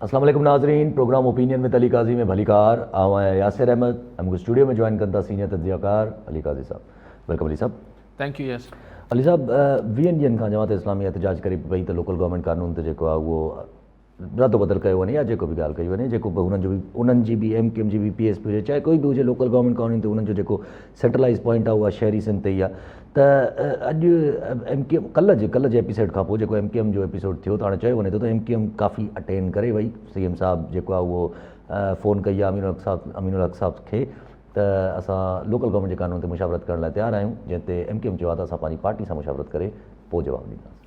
अस्सलाम वालेकुम नाज़रीन, प्रोग्राम ओपिनियन में अली काजी में भलीकार आवां यासिर अहमद हमको स्टूडियो में ज्वाइन करता सीनियर तज्ज़ियाकार अली काजी साहब। वेलकम अली साहब। Thank you. यस अली साहब, वीएन ॾींहंनि खां जमात इस्लामी एहतजाज करे पई त लोकल गवर्नमेंट कानून ते जेको आहे उहो रद्द बदल कयो वञे या जेको बि ॻाल्हि कई वञे, जेको बि उन्हनि जी बि MQM जी बि PSP हुजे, चाहे कोई बि हुजे, लोकल गवर्नमेंट कानून ते उन्हनि जो जेको सेंट्रलाइज़ पॉइंट आहे उहा शहरी सिंध ते ई आहे। त अॼु MQM कल्ह जे एपिसोड खां पोइ जेको MQM जो एपिसोड थियो त हाणे चयो वञे थो त MQM काफ़ी अटेंड करे वई। CM साहब जेको आहे उहो फ़ोन कई आहे अमीनुल हक़ साहब खे त असां लोकल गवर्नमेंट जे कानून ते मुशावरत करण लाइ तयारु आहियूं, जंहिं ते MQM चयो आहे त असां पंहिंजी पार्टी सां मुशावरत करे पोइ जवाबु ॾींदासीं।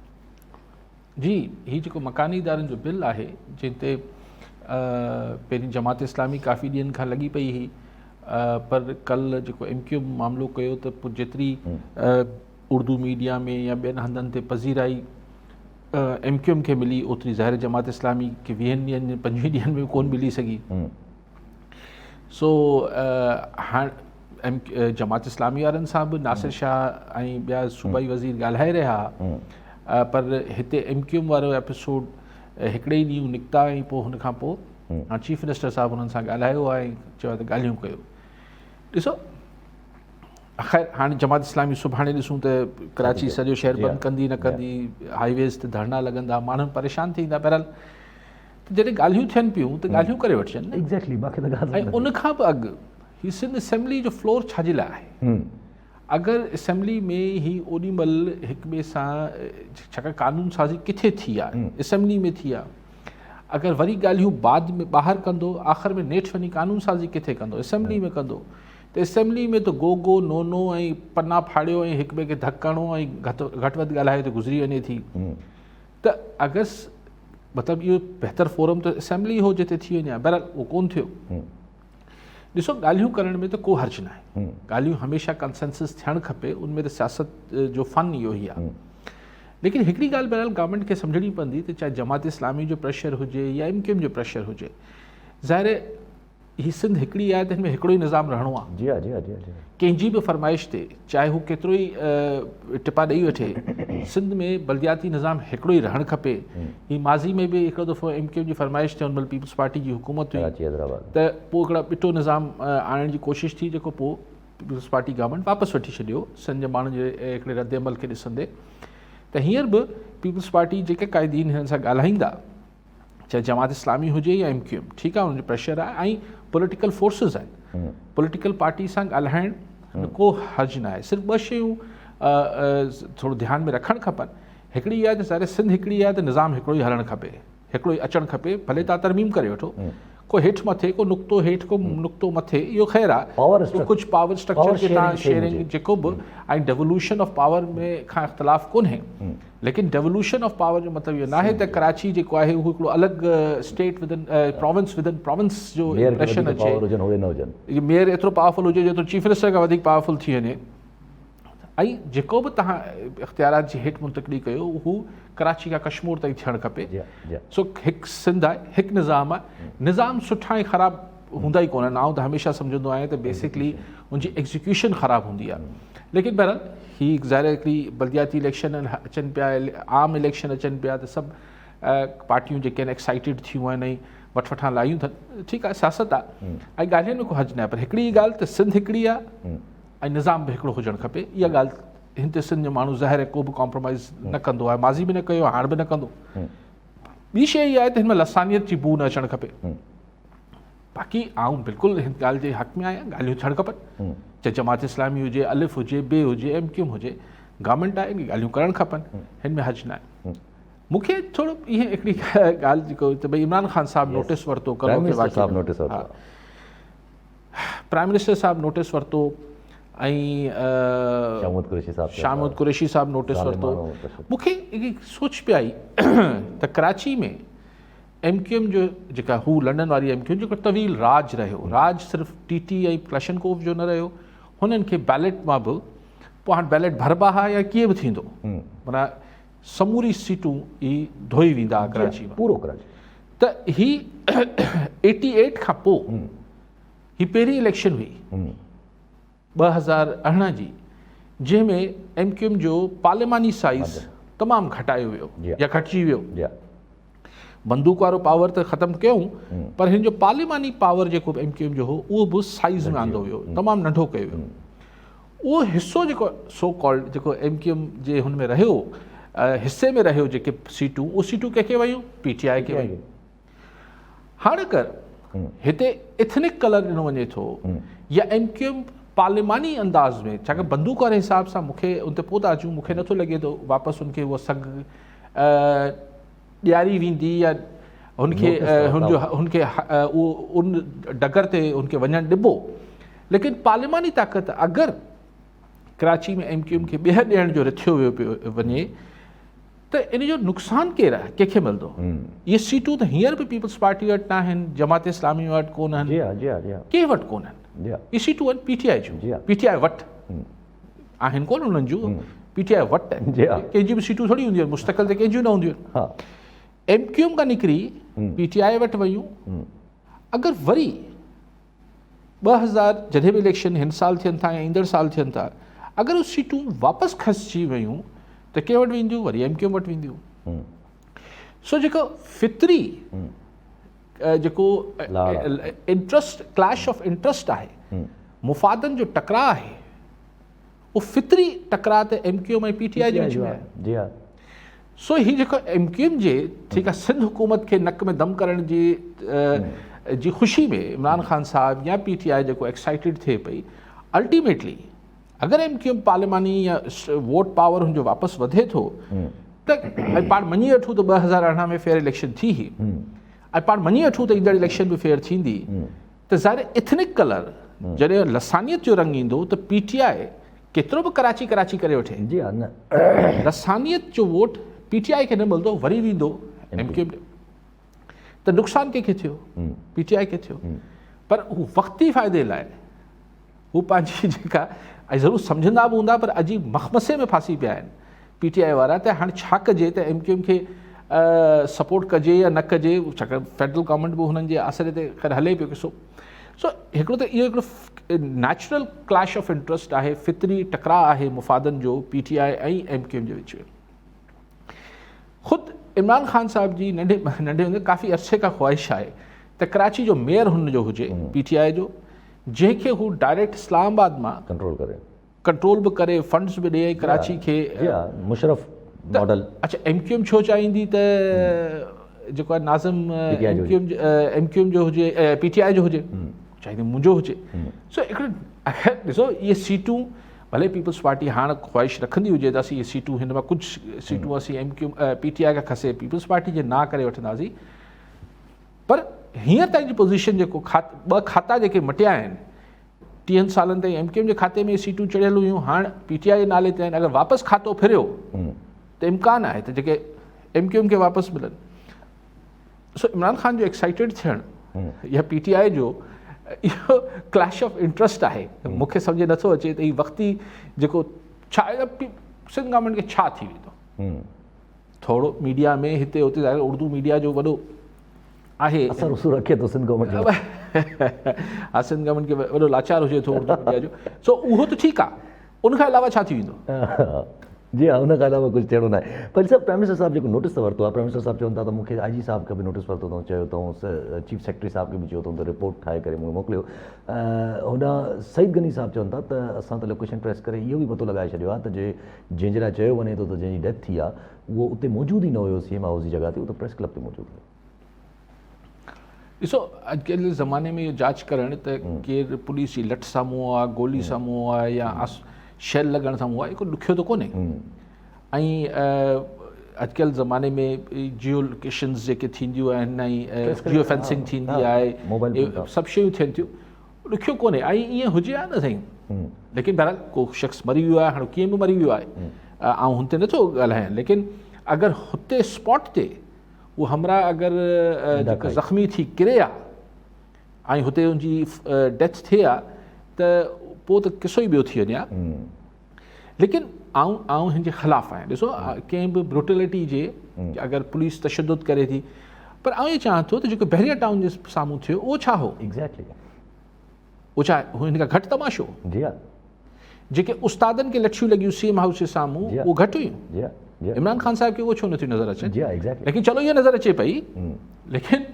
जी, हीउ जेको मकानी इदारनि जो बिल आहे जंहिं ते पहिरीं जमात इस्लामी काफ़ी ॾींहंनि खां लॻी पई हुई, पर कल्ह जेको MQM मामिलो कयो त पोइ जेतिरी उर्दू मीडिया में या ॿियनि हंधनि ते पज़ीराई MQM खे मिली, ओतिरी ज़ाहिर जमात इस्लामी खे 20 ॾींहंनि 25 ॾींहंनि में कोन मिली सघी। सो हाणे जमात इस्लामी वारनि सां बि नासिर शाह ऐं ॿिया सूबाई वज़ीर ॻाल्हाए रहिया, पर हिते MQM वारो एपिसोड हिकिड़े ई ॾींहुं निकिता ऐं पोइ हुन खां पोइ चीफ मिनिस्टर साहिबु हुननि सां ॻाल्हायो आहे ऐं चयो त ॻाल्हियूं कयो। ॾिसो, ख़ैर हाणे जमात इस्लामी सुभाणे ॾिसूं त कराची सॼो शहर बंदि कंदी न कंदी, हाईवेज़ ते धरना लॻंदा, माण्हू परेशान थींदा। बहरहाल त जॾहिं ॻाल्हियूं थियनि पियूं त ॻाल्हियूं करे वठजनि। एग्ज़ैक्टली, मूंखे त ॻाल्हि ऐं उन खां बि अॻु हीउ सिंध असेंबली जो फ्लोर छाजे लाइ आहे? अगरि असेंबली में ही ओॾी महिल हिक ॿिए सां छाकाणि कानून साज़ी किथे थी आहे, असेंबली में थी आहे, अगरि वरी ॻाल्हियूं बाद में ॿाहिरि कंदो, आख़िर में नेठि वञी कानून साज़ी किथे कंदो? असेंबली में कंदो। त असेंबली में त गो नो ऐं पन्ना फाड़ियो ऐं हिक ॿिए खे धकणो ऐं घटि वधि ॻाल्हाए त गुज़री वञे थी। त अगरि मतिलबु इहो बहितर फोरम त असेंबली हो जिते थी वञे, बहरहाल उहो कोन थियो। ॾिसो, ॻाल्हियूं करण में त को हर्ज न आहे, ॻाल्हियूं हमेशह कंसेंसस थियणु खपे, उनमें त सियासत जो फ़न इहो ई आहे। लेकिन हिकिड़ी ॻाल्हि बहरहाल गवर्नमेंट खे सम्झणी पवंदी त चाहे जमात इस्लामी जो प्रेशर हुजे या MQM जो प्रेशर हुजे, ज़ाहिर ही सिंध हिकिड़ी आहे त हिन में हिकिड़ो ई निज़ाम रहणो आहे। जी जी जी जी। कंहिंजी बि फरमाइश ते चाहे हू केतिरो ई टिपा ॾेई वठे, सिंध में बल्दियाती निज़ाम हिकिड़ो ई रहणु खपे। ही माज़ी में बि हिकिड़ो दफ़ो MQM जी फरमाइश ते हुन महिल पीपल्स पार्टी जी हुकूमत हुई त पोइ हिकिड़ा ॿिटो निज़ाम आणण जी कोशिशि थी, जेको पोइ पीपल्स पार्टी गवर्नमेंट वापसि वठी छॾियो सिंध जे माण्हुनि जे हिकिड़े रद्द अमल खे ॾिसंदे। त हींअर बि पीपल्स पार्टी जेके क़ाइदीन हिननि सां ॻाल्हाईंदा, चाहे जमात इस्लामी हुजे या MQM, ठीकु आहे, हुनजो प्रेशर आहे ऐं पॉलिटिकल फोर्सिस आहिनि, पॉलिटिकल पार्टी सां ॻाल्हाइण में को हर्ज न आहे। सिर्फ़ु ॿ शयूं थोरो ध्यानु में रखणु खपनि। हिकिड़ी इहा आहे त ज़ाहिर सिंध हिकिड़ी आहे त निज़ाम हिकिड़ो ई हलणु खपे, हिकिड़ो ई अचणु खपे। भले तव्हां तरमीम करे वठो, को हेठि मथे, को नुक़्तो हेठि, को नुक़्तो मथे, इहो ख़ैरु आहे, कुझु पावर स्ट्रक्चर खे तव्हां शेयरिंग जेको बि ऐं डेवोल्यूशन ऑफ पावर में खां इख़्तिलाफ़ कोन्हे। लेकिन डेवोल्यूशन ऑफ पावर जो मतिलबु इहो न आहे त कराची जेको आहे उहो हिकिड़ो अलॻि state within province within province जो इम्प्रेशन अचे, मेयर एतिरो पावरफुल हुजे जेतिरो चीफ मिनिस्टर खां वधीक पावरफुल थी वञे। ऐं जेको बि तव्हां इख़्तियारात जी हेठि मुंतक़िली कयो, हू कराची खां कश्मीर ताईं थियणु खपे। सो हिकु सिंध आहे, हिकु निज़ाम आहे। निज़ाम सुठा ऐं ख़राबु हूंदा ई कोन्हनि। आउं त हमेशह सम्झंदो आहियां त बेसिकली उनजी एग्ज़ीक्यूशन ख़राबु हूंदी आहे। लेकिन बहरहाल ही ज़ाहिर हिकिड़ी बल्दियाती इलेक्शन अचनि पिया, आम इलेक्शन अचनि पिया, त सभु पार्टियूं जेके आहिनि एक्साइटेड थियूं आहिनि ऐं वठि लायूं अथनि। ठीकु आहे, सियासत आहे ऐं ॻाल्हियुनि में को हर्ज न आहे, पर हिकिड़ी ॻाल्हि त सिंध हिकिड़ी आहे ऐं निज़ाम बि हिकिड़ो हुजणु खपे। इहा ॻाल्हि हिन ते सिंध जो माण्हू ज़ाहिर को बि कॉम्प्रोमाइज़ न कंदो आहे, माज़ी बि न कयो, हाणे बि न कंदो। ॿी शइ इहा आहे त हिन में लसानियत जी बू न अचणु खपे। बाक़ी आउं बिल्कुलु हिन ॻाल्हि जे हक़ में आहियां, ॻाल्हियूं थियणु खपनि, चाहे जमात इस्लामी हुजे, अलिफ हुजे, बे हुजे, MQM हुजे, गवर्नमेंट आहे, ॻाल्हियूं करणु खपनि, हिन में हर्ज न आहे। मूंखे थोरो इहे हिकिड़ी ॻाल्हि जेको त भई इमरान ख़ान साहिबु नोटिस वरितो, प्राइम मिनिस्टर साहिबु नोटिस वरितो ऐं शाहमूद कुरैशी साहिबु नोटिस वरितो। मूंखे हिकिड़ी सोच पिए आई त कराची में MQM जो जेका हू लंडन वारी MQM जेको तवील राज रहियो, राज सिर्फ़ु TT ऐं क्लशनकोफ जो न रहियो, हुननि खे बैलेट मां बि पोइ हाणे बैलेट भरबा हा या कीअं बि थींदो, माना समूरी सीटूं ई धोई वेंदा कराची में, पूरो कराची। त ही 88 खां पोइ ही पहिरीं इलेक्शन हुई 2018 जी, जंहिंमें MQM जो पार्लिमानी साइज़ तमामु घटायो वियो या घटिजी वियो। बंदूक वारो पावर त ख़तमु कयूं, पर हिन जो पार्लिमानी पावर जेको MQM जो हो उहो बि साइज़ में आंदो वियो, तमामु नंढो कयो वियो। उहो हिसो जेको सो कॉल्ड जेको MQM जे हुन में रहियो, हिसे में रहियो जेके सीटूं, उहे सीटूं कंहिंखे वयूं, PTI खे वयूं। हाणे अगरि हिते एथनिक कलर ॾिनो वञे थो या MQM पार्लिमानी अंदाज़ में, छाकाणि बंदूक वारे हिसाब सां मूंखे उन ते पोइ था अचूं, मूंखे नथो लॻे थो वापसि हुनखे उहा सग ॾियारी वेंदी या हुनखे उहो उन डगर ते हुनखे वञणु ॾिबो। लेकिन पार्लिमानी ताक़त अगरि कराची में MQM खे ॿीहर ॾियण जो रथियो वियो पियो वञे त इन जो नुक़सानु केरु आहे, कंहिंखे मिलंदो? इहे सीटूं त हींअर बि पीपल्स पार्टी वटि न आहिनि, जमात इस्लामी वटि कोन आहिनि, कंहिं वटि कोन आहिनि। इहे सीटूं आहिनि PTI जूं, PTI वटि आहिनि कोन उन्हनि जूं, PTI वटि आहिनि। कंहिंजी बि सीटूं थोरी हूंदियूं आहिनि, मुस्तक़िल त कंहिंजियूं न हूंदियूं आहिनि। MQM खां निकिरी PTI वटि वयूं। अगरि वरी 2000 जॾहिं बि इलेक्शन हिन साल थियनि था या ईंदड़ साल थियनि था, अगरि उहे सीटूं वापसि खसिजी वयूं त कंहिं वटि वेंदियूं, वरी MQM वटि वेंदियूं। सो जेको फितरी जेको इंट्रस्ट, क्लैश ऑफ इंट्रस्ट आहे, मुफ़ादनि जो टकराउ आहे, उहो फितरी टकराउ त MQM ऐं PTI जे विच में आहे। सो ही जेको MQM जे, ठीकु आहे, सिंध हुकूमत खे नक में दम करण जी ख़ुशी में इमरान ख़ान साहब या PTI जेको एक्साइटेड थिए पई, अल्टीमेटली अगरि MQM पार्लिमानी या वोट पावर हुनजो वापसि वधे थो त पाण मञी वठूं त 2018 में फेयर इलेक्शन थी हुई, ऐं पाण मञी वठूं त ईंदड़ इलेक्शन बि फेयर थींदी, त ज़ाहिर इथनिक कलर जॾहिं लसानियत जो रंग ईंदो त PTI केतिरो बि कराची करे वठे, लसानियत जो वोट PTI खे न मिलंदो, वरी वेंदो MQM। त नुक़सानु कंहिंखे थियो, PTI खे थियो। पर हू वक़्ती फ़ाइदे लाइ हू पंहिंजी जेका, ऐं ज़रूरु सम्झंदा बि हूंदा, पर अॼु मखमसे में फासी पिया आहिनि PTI वारा, त हाणे छा कजे त MQM खे सपोर्ट कजे या न कजे, छाकाणि फेडरल गवर्नमेंट बि हुननि जे आसिरे ते ख़ैर हले पियो किसो। सो हिकिड़ो त इहो हिकिड़ो नेचुरल क्लैश ऑफ इंट्रस्ट आहे, फितरी टकराउ आहे मुफ़ादनि जो PTI ऐं MQM जे विच में। ख़ुदि इमरान ख़ान साहब जी नंढे हूंदे काफ़ी अरसे खां ख़्वाहिश आहे त कराची जो मेयर हुनजो हुजे PTI जो, जंहिंखे हू डायरेक्ट इस्लामाबाद मां कंट्रोल बि करे, फंड्स बि ॾे कराची खे, मुशरफ मॉडल। अच्छा, MQM छो चाहींदी त जेको आहे नाज़िम MQM जो हुजे, PTI जो हुजे, चाहींदी मुंहिंजो हुजे। सो हिकिड़ो ॾिसो, इहे सीटूं भले पीपल्स पार्टी हाणे ख़्वाहिश रखंदी हुजे त असीं इहे सीटूं, हिन मां कुझु सीटूं असीं PTI खां खसे पीपल्स पार्टी जे ना करे वठंदासीं, पर हींअर ताईं जी पोज़ीशन जेको ॿ खाता जेके मटिया आहिनि, 30 सालनि ताईं MQM जे खाते में सीटूं चढ़ियल हुयूं, हाणे PTI जे नाले ते आहिनि। अगरि वापसि खातो फिरियो त इम्कानु आहे त जेके MQM खे वापसि मिलनि। सो इमरान ख़ान जो एक्साइटेड थियणु या PTI जो इहो क्लैश ऑफ इंट्रस्ट आहे, मूंखे सम्झ नथो अचे त हीउ वक़्ती जेको छा सिंध गवर्नमेंट खे छा थी वेंदो। थोरो मीडिया में हिते हुते ज़ाहिर उर्दू मीडिया जो वॾो आहे, रखे थो सिंध गवर्नमेंट, हा सिंध गवर्नमेंट खे वॾो लाचार हुजे थो उर्दू मीडिया जो। सो उहो त ठीकु आहे, उनखां अलावा छा थी वेंदो? जी हाँ, उन खां अलावा कुझु थियणो न आहे। पर सभु प्राइम मिनिस्टर साहिबु जेको नोटिस त वरितो आहे, प्राइम मिनिस्टर साहिबु चवनि था त मूंखे IG साहिब खां बि नोटिस वरितो अथऊं, चयो अथऊं, चीफ सेक्रेटरी साहिब खे बि चयो अथऊं त रिपोर्ट ठाहे करे मूंखे मोकिलियो। होॾां सईद गनी साहिबु चवनि था त असां त लोकेशन ट्रेस करे इहो बि पतो लॻाए छॾियो आहे त जंहिंजे लाइ चयो वञे थो त जंहिंजी डेथ थी आहे उहो उते मौजूदु ई न हुयो CM हाउस जी जॻह ते, उहो त प्रेस क्लब ते मौजूदु हुयो। ॾिसो, अॼुकल्ह ज़माने में इहो जांच करणु त केरु पुलिस जी लठ साम्हूं आहे, गोली साम्हूं आहे या शेल लॻण साम्हूं आहे, हिकु ॾुखियो त कोन्हे। ऐं अॼुकल्ह ज़माने में जियो लोकेशन्स जेके थींदियूं आहिनि ऐं जियो फेंसिंग थींदी आहे, सभु शयूं थियनि थियूं, ॾुखियो कोन्हे। ऐं ईअं हुजे आहे न साईं, लेकिन बहरहाल को शख़्स मरी वियो आहे, हाणे कीअं बि मरी वियो आहे, ऐं हुन ते नथो ॻाल्हायां, लेकिन अगरि हुते स्पॉट ते उहो हमरा अगरि जेका ज़ख़्मी थी किरे आहे ऐं हुते हुनजी डेथ थिए आहे त पोइ त किसो ई ॿियो थी वञे आहे। लेकिन आउं हिन जे ख़िलाफ़ु आहियां। ॾिसो, कंहिं बि ब्रुटलिटी जे अगरि पुलिस तशद्दुद करे थी, पर आउं इहो चाहियां थो त जेको बहरिया टाउन जे साम्हूं थियो उहो छा हो, एग्ज़ैक्टली उहो छा हिन खां घटि तमाशो? जी हा, जेके उस्तादनि खे लठियूं लॻियूं CM हाउस जे साम्हूं उहो घटि हुयूं? जी हा, इमरान खान साहब खे उहो छो नथी नज़र अचे? जी हा, एग्जैक्टली। लेकिन चलो इहा नज़र अचे पई, लेकिन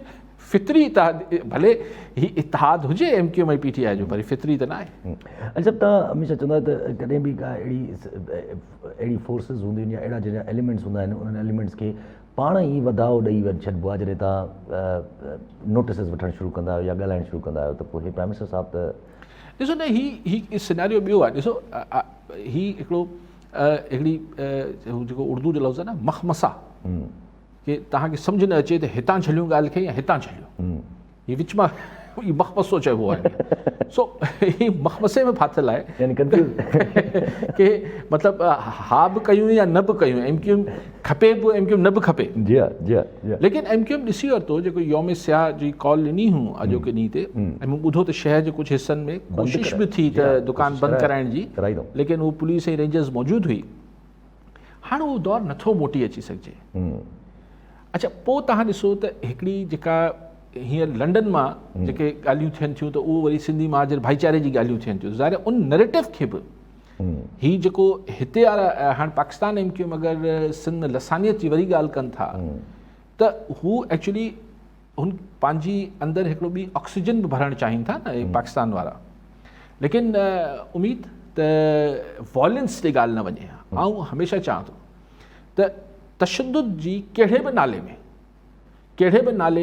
फितरी इतिहाद, भले ही इतिहाद हुजे MQM ऐं PTI जो, पर फितरी त न आहे। अच्छा, तव्हां हमेशह चवंदा त कॾहिं बि का अहिड़ी फोर्सिस हूंदियूं आहिनि या अहिड़ा जहिड़ा एलिमेंट्स हूंदा आहिनि, उन्हनि एलिमेंट्स खे पाण ई वधाउ ॾेई छॾिबो आहे जॾहिं तव्हां नोटिसिस वठणु शुरू कंदा आहियो या ॻाल्हाइणु शुरू कंदा आहियो, त पोइ हे प्राइम मिनिस्टर साहब त ॾिसो न, ही सिनेरियो ॿियो आहे। ॾिसो ही हिकिड़ो हिकिड़ी जेको उर्दू जो लफ़्ज़ आहे न, मखमसा, कि तव्हांखे सम्झ न अचे त हितां झलियूं ॻाल्हि खे या हितां झलियूं, हीअ विच मां ही मखमसो चइबो आहे। सो ही मखमसे में फाथल आहे, यानी कंफ्यूज कि मतिलबु हा बि कयूं या न बि कयूं, MQM खपे बि, MQM न बि खपे। जी हा, जी हा, जी हा। लेकिन MQM ॾिसी वरितो जेको यौम सियाह जी कॉल ॾिनी हुई अॼोके ॾींहं ते, ऐं मूं ॿुधो त शहर जे कुझु हिसनि में कोशिश बि थी त दुकान बंदि कराइण जी, लेकिन उहो पुलिस ऐं रेंजर्स मौजूदु हुई। हाणे उहो दौरु नथो मोटी अची सघिजे। अच्छा, पोइ तव्हां ॾिसो त हिकिड़ी जेका हींअर लंडन मां जेके ॻाल्हियूं थियनि थियूं, त उहो वरी सिंधी महाजर भाईचारे जी ॻाल्हियूं थियनि थियूं, ज़ाहिर उन नैरेटिव खे बि ही जेको हिते वारा हाणे पाकिस्तान MQM अगरि सिंध में लसानियत जी वरी ॻाल्हि कनि था, त हू एक्चुअली हुन पंहिंजी अंदरि हिकिड़ो ॿी ऑक्सीजन बि भरणु चाहिनि था न पाकिस्तान वारा। लेकिन उमेद त वॉयलेंस ते ॻाल्हि न वञे। ऐं हमेशह चवां थो त तशद्दुद जी कहिड़े बि नाले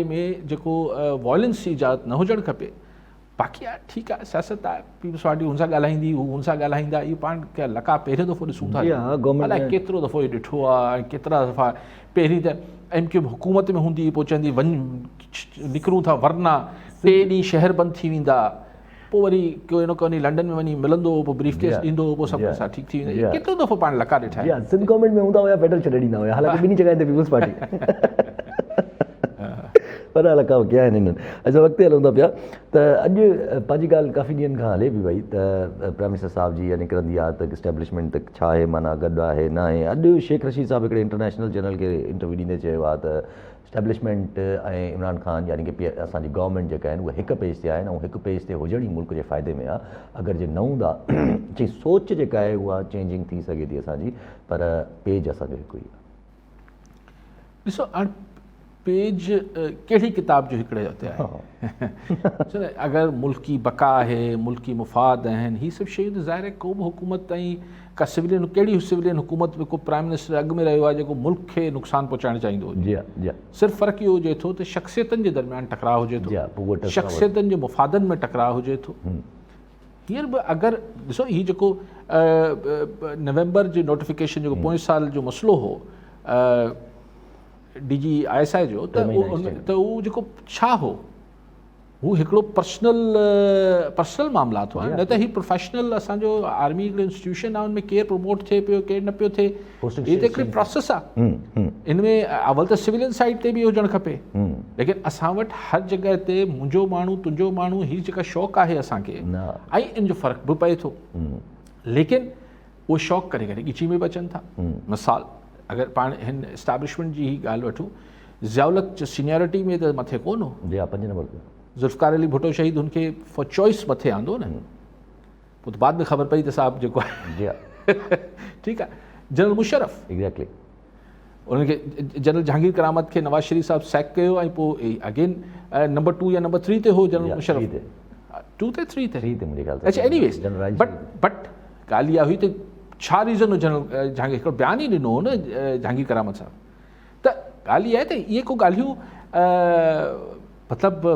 में जेको वॉयलेंस जी इजाज़त न हुजणु खपे। बाक़ी आहे ठीकु आहे, सियासत आहे, पीपल्स पार्टी हुन सां ॻाल्हाईंदी, हू हुन सां ॻाल्हाईंदा, इहो पाण लका पहिरियों दफ़ो ॾिसूं था, अलाए केतिरो दफ़ो इहो ॾिठो आहे, केतिरा दफ़ा पहिरीं त MQM हुकूमत में हूंदी, पोइ चवंदी वञ निकिरूं था, वरना 3 ॾींहं शहर बंदि थी वेंदा, पोइ वरी कोई न कोई लंडन में वञी मिलंदो, पोइ ब्रीफ केस ॾींदो, पोइ सभु असां ठीकु थी वेंदा। केतिरो दफ़ो पाण लका ॾिठा आहिनि। सिंध गवर्नमेंट में हूंदा हुया, फेडरल छॾे ॾींदा हुया, हालांकि ॿिन्ही जॻह ते पीपल्स पार्टी पर लका कया आहिनि हिननि। अच्छा, वक़्तु हलूं था पिया त अॼु पंहिंजी ॻाल्हि काफ़ी ॾींहंनि खां हले पई भई त प्राइम मिनिस्टर साहब जी निकिरंदी आहे त इस्टेब्लिशमेंट त छा आहे, माना गॾु आहे न आहे। अॼु शेख रशीद साहब हिकिड़े इंटरनेशनल चैनल खे इंटरव्यू ॾींदे चयो आहे त इस्टेब्लिशमेंट ऐं इमरान ख़ान यानी कि असांजी गवर्नमेंट जेका आहिनि उहे हिकु पेज ते आहिनि, ऐं हिकु पेज ते हुजण ई मुल्क जे फ़ाइदे में आहे। अगरि जे न हूंदा चई सोच जेका आहे उहा चेंजिंग थी सघे थी असांजी, पर पेज असांजो हिकु ई आहे। ॾिसो हाणे पेज कहिड़ी किताब जो हिकिड़े ते आहे। अगरि मुल्की बका आहे, मुल्की मुफ़ाद आहिनि, हीअ सभु शयूं त ज़ाहिर को बि हुकूमत ऐं का सिविलियन, कहिड़ी सिविलियन हुकूमत में को प्राइम मिनिस्टर अॻु में रहियो आहे जेको मुल्क खे नुक़सानु पहुचाइणु चाहींदो हुजे। सिर्फ़ु फ़र्क़ु इहो हुजे थो त शख़्सियतनि जे दरमियान टकराव हुजे थो, शख़्सियतनि जे मुफ़ादनि में टकराव हुजे थो। हींअर बि अगरि ॾिसो हीउ जेको नवंबर जो नोटिफिकेशन जेको पोएं साल जो मसइलो हो DG ISI जो, त उहो जेको छा हो, हू हिकिड़ो पर्सनल मामलात हुआ, न त ही प्रोफेशनल असांजो आर्मी हिकिड़ो इंस्टीट्यूशन आहे, उनमें केरु प्रमोट थिए पियो, केरु न पियो थिए, हीअ त हिकिड़ी प्रोसेस आहे। इन में अवल त सिविलियन साइड ते बि हुजणु खपे, लेकिन असां वटि हर जॻह ते मुंहिंजो माण्हू तुंहिंजो माण्हू, हीअ जेका शौक़ु आहे असांखे, ऐं इन जो फ़र्क़ु बि पए थो, लेकिन उहो शौक़ु करे करे ॻिची में बि अचनि था। मिसाल अगरि पाण हिन इस्टेब्लिशमेंट जी ही ॻाल्हि वठूं, ज़ियाउलत सीनियरिटी में त मथे कोन हो, 5 नंबर ते ज़ुल्फ़कार अली भुट्टो शहीद हुनखे फॉर चॉइस मथे आंदो न, पोइ त बाद में ख़बर पई त साहब जेको आहे ठीकु आहे। जनरल मुशर्रफ एग्जैक्टली, उनखे जनरल जहांगीर करामत खे नवाज़ शरीफ़ साहब सैक कयो, ऐं पोइ अगेन नंबर 2 या नंबर 3 ते हो जनरल मुशर्रफ, 2 ते 3 ते मुंहिंजे ख़्याल सां। अच्छा, एनीवेज़, बट ॻाल्हि इहा हुई त छा रीज़न हो जनरल जहांगीर, हिकिड़ो बयानु ई ॾिनो हो न जहांगीर करामत साहब। त ॻाल्हि इहा आहे त इहे को ॻाल्हियूं मतिलबु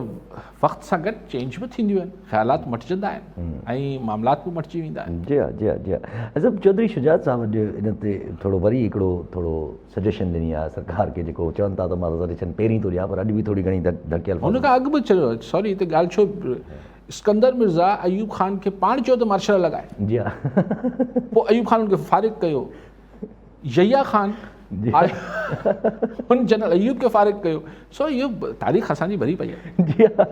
वक़्त सां गॾु चेंज बि थींदियूं आहिनि, ख़्यालात मटिजंदा आहिनि ऐं मामलात बि मटिजी वेंदा आहिनि। जी हा, जी हा, जी हा। अच्छा, चौधरी शुजात साहब अॼु इन ते थोरो वरी हिकिड़ो थोरो सजेशन ॾिनी आहे सरकार खे, जेको चवनि था त मां सजेशन पहिरीं थो ॾियां, पर अॼु बि थोरी घणी धकियल हुन खां अॻु बि चयो, सॉरी हिते ॻाल्हि छो, सिकंदर मिर्ज़ा अयूब ख़ान खे पाण चयो त मार्शल लॻाए, जी हा, पोइ अयूब ख़ान हुनखे फारिग कयो, यहिया ख़ान हुन जनरल अयूब खे फारिग कयो। सो इहो तारीख़ असांजी भरी पई आहे। जी हा,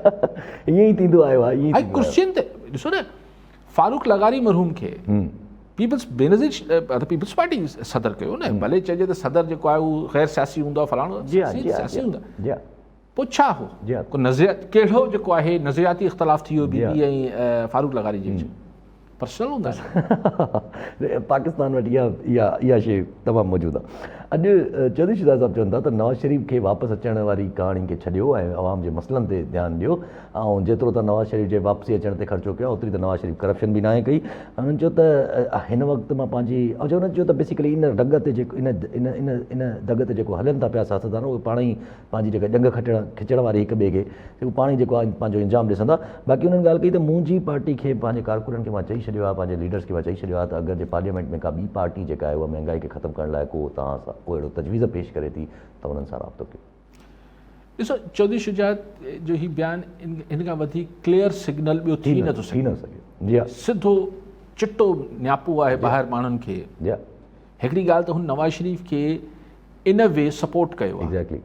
ईअं ई थींदो आयो आहे, ईअं ऐं कुर्सियुनि ते ॾिसो न, फारूक लगारी मरहूम खे पीपल्स बेनज़ीर पीपल्स पार्टी सदर कयो न, भले चइजे त सदर जेको आहे उहो ग़ैर सियासी हूंदो आहे, फलाणो सियासी हूंदा, पोइ छा हो को नज़रिया, कहिड़ो जेको आहे नज़रियाती इख़्तिलाफ़ थी वियो बीबी ऐं फारूक लगारी जे विच में, पर्सनल हूंदा। पाकिस्तान वटि इहा शइ तमामु मौजूदु आहे। अॼु चौधरी शिवराज साहब चवनि था त नवाज़ शरीफ़ खे वापसि अचण वारी कहाणी खे छॾियो ऐं आवाम जे मसइलनि ते ध्यानु ॾियो ऐं जेतिरो त नवाज़ शरीफ़ जे वापसी अचण ते ख़र्चो कयो ओतिरी त नवाज़ शरीफ़ करप्शन बि नाहे कई। हुननि चयो त हिन वक़्तु मां पंहिंजी ऐं हुननि चयो त बेसिकली इन ढंग ते जेको इन ढंग ते जेको हलनि था पिया सियासतदान उहे पाण ई पंहिंजी जेका जंग खिचण वारी हिक ॿिए खे जेको पाण ई जेको आहे पंहिंजो इंजाम ॾिसंदा। बाक़ी हुननि ॻाल्हि कई त मुंहिंजी पार्टी खे पंहिंजे कारकुननि खे मां चई छॾियो आहे, पंहिंजे लीडर्स खे मां चई छॾियो आहे त अगरि जे पार्लियामेंट में का ॿी पार्टी जेका आहे उहा महांगाई खे ख़तमु करण लाइ को तव्हां सां को अहिड़ो तजवीज़ पेश करे थी त उन्हनि सां राब्तो कयो। ॾिसो चौधरी शुजात जो ही बयानु इन खां वधीक क्लियर सिग्नल ॿियो थी नथो सघे। जी हा, सिधो चिटो न्यापो आहे ॿाहिरि माण्हुनि खे। जी हा, हिकिड़ी ॻाल्हि त हुन नवाज़ शरीफ़ खे इन वे सपोर्ट कयो आहे। एग्ज़ैक्टली,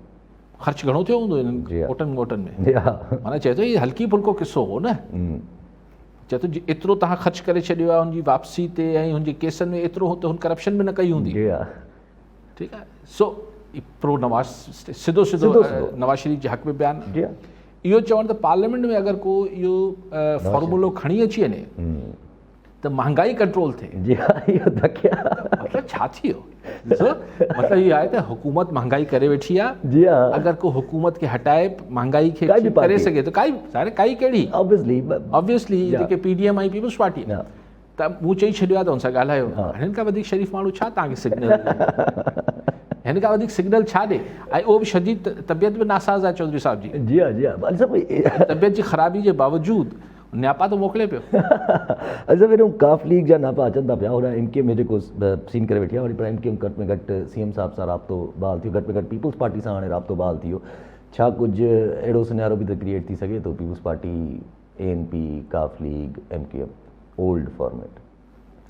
ख़र्च घणो थियो हूंदो जी इन्हनि हा। वोटनि वोटनि में। जी हा, माना चए थो इहो हल्की फुल्को किसो हो न। चए थो एतिरो तव्हां ख़र्च करे छॾियो आहे हुनजी वापसी ते ऐं हुनजे केसनि में एतिरो हो त हुन करप्शन बि न कई हूंदी। जी हा, ठीकु आहे। सो प्रो नवाज़ सिधो सिधो नवाज़ शरीफ़ जे हक़ में बयानु। जी हा, इहो चवणु त पार्लियामेंट में अगरि को इहो फॉर्मूलो खणी अची वञे त महांगाई कंट्रोल थिए। जी हा, इहो धकिया। मतिलबु छा थी वियो? ॾिसो मतिलबु इहो आहे त हुकूमत महांगाई करे वेठी आहे। जी हा, अगरि को हुकूमत खे हटाए महांगाई खे काई बि ठीक करे पार्टी। सघे त काई कहिड़ी ऑब्वियसली ऑब्वियसली जेके PDM ऐं पीपल्स पार्टी हा। त मूं चई छॾियो आहे त हुन सां ॻाल्हायो। हिन खां वधीक शरीफ़ माण्हू छा तव्हांखे सिग्नल हिन खां वधीक सिग्नल छा ॾे? ऐं उहो बि शदीद तबियत बि नासाज़ आहे चौधरी साहिब जी। जी हा, जी हा, तबियत जी ख़राबी जे बावजूदि न्यापा तो मोकिले पियो। अच्छा पहिरियों काफ लीग जा नापा अचनि था पिया, हुन MK में जेको सीन करे वेठी आहे वरी पर MK घटि में घटि CM साहिब सां राब्तो बहाल थियो, घटि में घटि पीपल्स पार्टी सां हाणे राब्तो बहाल थी वियो। छा कुझु अहिड़ो सिनारो बि त क्रिएट थी सघे थो पीपल्स पार्टी ANP काफ लीग MKM ओल्ड फॉर्मेट?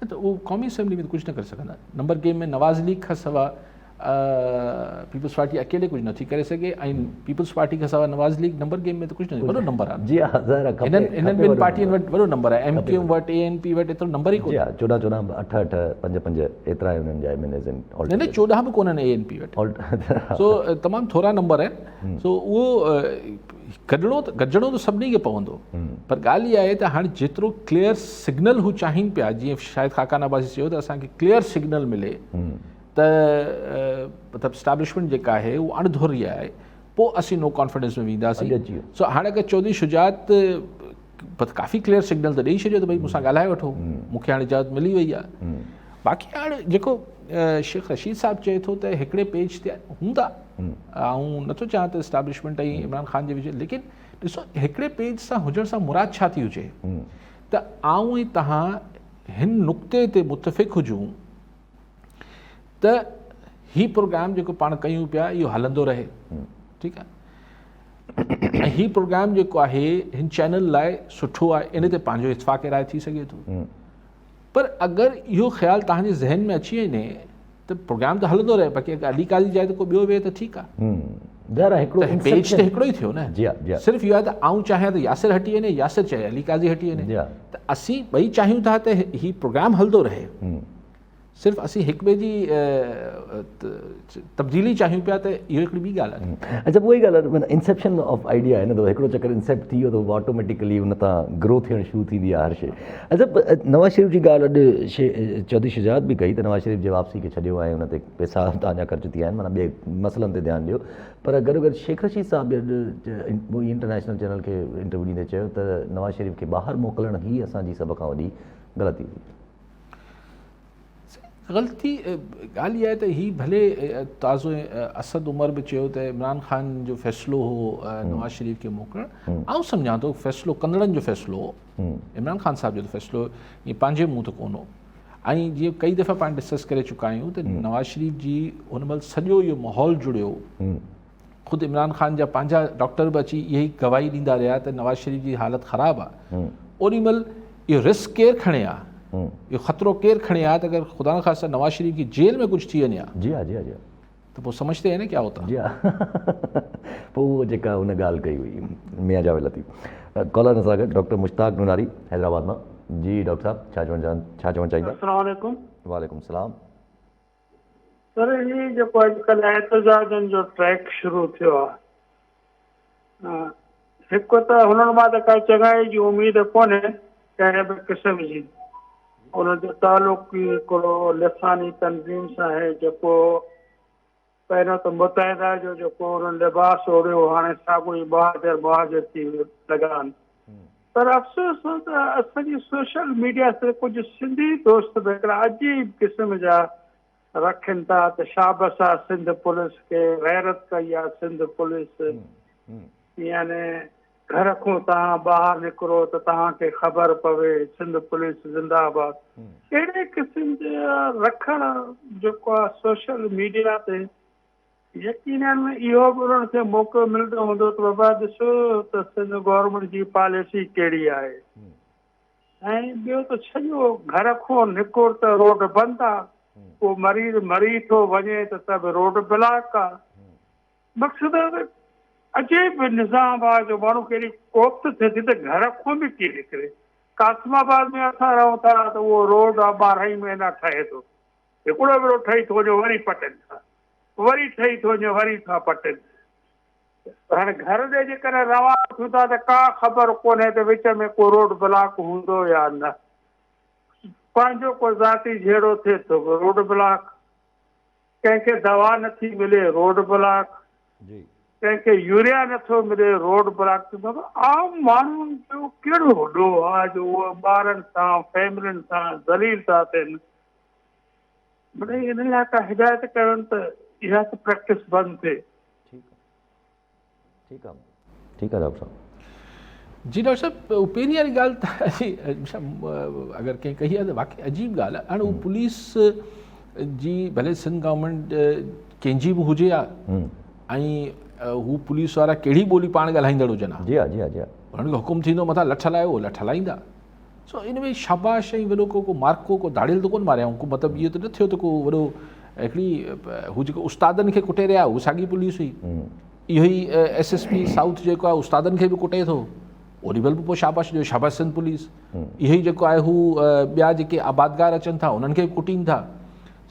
त उहो क़ौमी असेंबली में कुझु न करे सघंदा। नंबर गेम में नवाज़ लीग खां सवाइ पीपल्स पार्टी अकेले कुझु नथी करे सघे ऐं पीपल्स पार्टी खां सवाइ नवाज़ लीग नंबर गेम में त कुझु न वॾो नंबर आहे। जी हा, ज़ाहिर आहे इन्हनि ॿिनि पार्टियुनि वटि वॾो नंबर आहे। MKM वटि ANP वटि एतिरो नंबर ई जी हा, 14 8 8 5 5 एतिरा उन्हनि जा MNAs आहिनि। न 14 बि कोन्हनि ANP वटि। सो तमामु थोरा नंबर आहिनि। सो उहो गॾिजणो त सभिनी खे पवंदो। पर ॻाल्हि इहा आहे त हाणे जेतिरो क्लियर सिग्नल हू चाहिनि पिया, जीअं शायदि खाकान अब्बासी चयो त असांखे क्लियर सिग्नल मिले त मतिलबु स्टैब्लिशमेंट जेका आहे उहा अणधोरी आहे, पोइ असीं नो कॉन्फिडेंस में वेंदासीं। सो हाणे अगरि चौधरी शुजात काफ़ी क्लियर सिग्नल त ॾेई छॾियो त भई मूंसां ॻाल्हाए वठो, मूंखे हाणे इजाज़त मिली वई आहे। बाक़ी हाणे जेको शेख रशीद साहिबु चए थो त हिकिड़े पेज ते हूंदा, ऐं नथो चाहियां त इस्टेब्लिशमेंट ऐं इमरान ख़ान जे विच, लेकिन ॾिसो हिकिड़े पेज सां हुजण सां मुराद छा थी हुजे त आऊं ऐं तव्हां हिन नुक़्ते ते मुतफ़िक़ हुजूं त ही प्रोग्राम जेको पाण कयूं पिया इहो हलंदो रहे। ठीकु आहे। ऐं ही प्रोग्राम जेको आहे हिन चैनल लाइ सुठो आहे, इन ते पंहिंजो इत्फ़ाक़ राय थी सघे थो। पर अगरि इहो ख़्यालु तव्हांजे ज़हन में अची वञे त प्रोग्राम त हलंदो रहे, बाक़ी अगरि अली काली जाए त को ॿियो वेहे त ठीकु आहे। पेज त हिकिड़ो ई थियो न। सिर्फ़ु इहो आहे त आऊं चाहियां त यासिर हटी वञे, यासिर चाहे अली काज़ी हटी वञे, त असीं ॿई चाहियूं था त ही प्रोग्राम हलंदो रहे। सिर्फ़ु असीं हिक ॿिए जी तब्दीली चाहियूं पिया त इहो हिकिड़ी ॿी ॻाल्हि आहे। अच्छा उहा ई ॻाल्हि आहे, माना इंसेप्शन ऑफ आइडिया आहे न, त हिकिड़ो चकर इंसेप्ट थी वियो त ऑटोमेटिकली हुन तां ग्रो थियणु शुरू थींदी आहे हर शइ। अच्छा नवाज़ शरीफ़ जी ॻाल्हि अॼु चौधरी शुजात बि कई त नवाज़ शरीफ़ जे वापसी खे छॾियो ऐं हुन ते पैसा तव्हांजा ख़र्च थी विया आहिनि, माना ॿिए मसइलनि ते ध्यानु ॾियो। पर गॾो शेख रशीद साहिब अॼु इंटरनेशनल चैनल खे इंटरव्यू ॾींदे चयो त नवाज़ शरीफ़ खे ॿाहिरि मोकिलण ई असांजी सभ खां वॾी ग़लती हुई। ग़लती ॻाल्हि इहा आहे त हीअ भले ताज़ो असद उमर बि चयो त इमरान ख़ान जो फ़ैसिलो हो नवाज़ शरीफ़ खे मोकिलणु। आउं सम्झां थो फ़ैसिलो कंदड़नि जो फ़ैसिलो हो, इमरान ख़ान साहिब जो त फ़ैसिलो ईअं पंहिंजे मुंहुं त कोन हो। ऐं जीअं कई दफ़ा पाण डिस्कस करे चुका आहियूं त नवाज़ शरीफ़ जी हुन महिल सॼो इहो माहौल जुड़ियो। ख़ुदि इमरान ख़ान जा पंहिंजा डॉक्टर बि अची इहा ई गवाही ॾींदा रहिया त नवाज़ शरीफ़ जी हालत ख़राबु आहे। ओॾी महिल इहो रिस्क केरु खणे आहे, इहो ख़तरो केरु खणे आहे त अगरि ख़ुदा न ख़ासिता नवाज़ शरीफ़ जी जेल में कुझु थी वञे हा। जी हा, जी हा, जी हा। त पोइ सम्झते हैं न क्या होता। जी हा। पोइ उहो जेका हुन ॻाल्हि कई हुई मियां जावेद लतीफ़। कॉलर सां गॾु डॉक्टर मुश्ताक नुनारी हैदराबाद मां। जी डॉक्टर साहब छा चवणु चाहींदा? अस्सलाम वालेकुम। वालेकुम सलाम। सर ही जेको अॼुकल्ह एहतजाजनि जो ट्रैक शुरू थियो आहे, हिकु त हुननि मां त का चङाई जी उमेद कोन्हे कंहिं बि क़िस्म जी। उनजो तालुक़ु हिकिड़ो लिसानी तनज़ीम सां आहे जेको पहिरियों त मुतहिदा जो जेको उन्हनि लिबास ओढ़ियो हाणे साॻियो ई बहादुर थी लॻा आहिनि। पर अफ़सोस हो त असांजी सोशल मीडिया ते कुझु सिंधी दोस्त बि हिकिड़ा अजीब क़िस्म जा रखनि था त शाबस आहे सिंध पुलिस खे, गैरत कई आहे सिंध पुलिस, यानी घर खां तव्हां ॿाहिरि निकिरो त तव्हांखे ख़बर पवे सिंध पुलिस ज़िंदाबाद। अहिड़े क़िस्म जा रखण जेको आहे सोशल मीडिया ते, यकीनन इहो बि उन्हनि खे मौक़ो मिलंदो हूंदो त बाबा ॾिसो त सिंध गवर्नमेंट जी पॉलिसी कहिड़ी आहे। ऐं ॿियो त सॼो घर खां निकिर त रोड बंदि आहे, को मरीज़ मरी थो वञे त सभु रोड ब्लॉक आहे। मक़सदु आहे अजीब निज़ाम आहे जो माण्हू कहिड़ी कोफ़्त थिए थी त घर खां बि कीअं निकिरे। कासिमाबाद में असां रहूं था त उहो रोड आहे 12 महीना ठहे थो, हिकिड़ो भेरो ठही थो वञे वरी पटनि था, वरी ठही थो वञे वरी था पटनि। हाणे घर जे जेकॾहिं रवाना थियूं था त का ख़बर कोन्हे त विच में को रोड ब्लॉक हूंदो या न। पंहिंजो को ज़ाती झेड़ो थिए थो रोड ब्लॉक, कंहिंखे दवा नथी मिले रोड ब्लॉक, कंहिंखे यूरिया नथो मिले रोड ब्लॉक। बाबा आम माण्हुनि जो कहिड़ो वॾो आहे जो उहो ॿारनि सां फैमिलियुनि सां ज़लील था थियनि। मिड़ई इन लाइ का हिदायत कनि त इहा त प्रैक्टिस बंदि थिए। ठीकु आहे डॉक्टर साहब। जी डॉक्टर साहब, पहिरीं वारी ॻाल्हि त अगरि कंहिं कही आहे त वाक़ई अजीब ॻाल्हि आहे। हाणे हू पुलिस जी भले सिंध गवर्नमेंट कंहिंजी बि हुजे आहे ऐं हू पुलिस वारा कहिड़ी ॿोली पाण ॻाल्हाईंदड़ हुजनि हा, जी हा हुननि खे हुकुम थींदो मथां लठ लायो लठ लाईंदा। सो इन में शाबाश ऐं वॾो को मार्को को दाड़ियल त कोन मारियाऊं, को मतिलबु इहो त न थियो त को वॾो हिकिड़ी हू जेको उस्तादनि खे कुटे रहिया हू साॻी पुलिस हुई। इहो ई SSP साउथ जेको आहे उस्तादनि खे बि कुटे थो, ओॾी महिल बि पोइ शाबाश ॾियो शाबाश सिंध पुलिस। इहो ई जेको आहे हू ॿिया जेके आबादगार अचनि था उन्हनि खे बि कुटीनि था।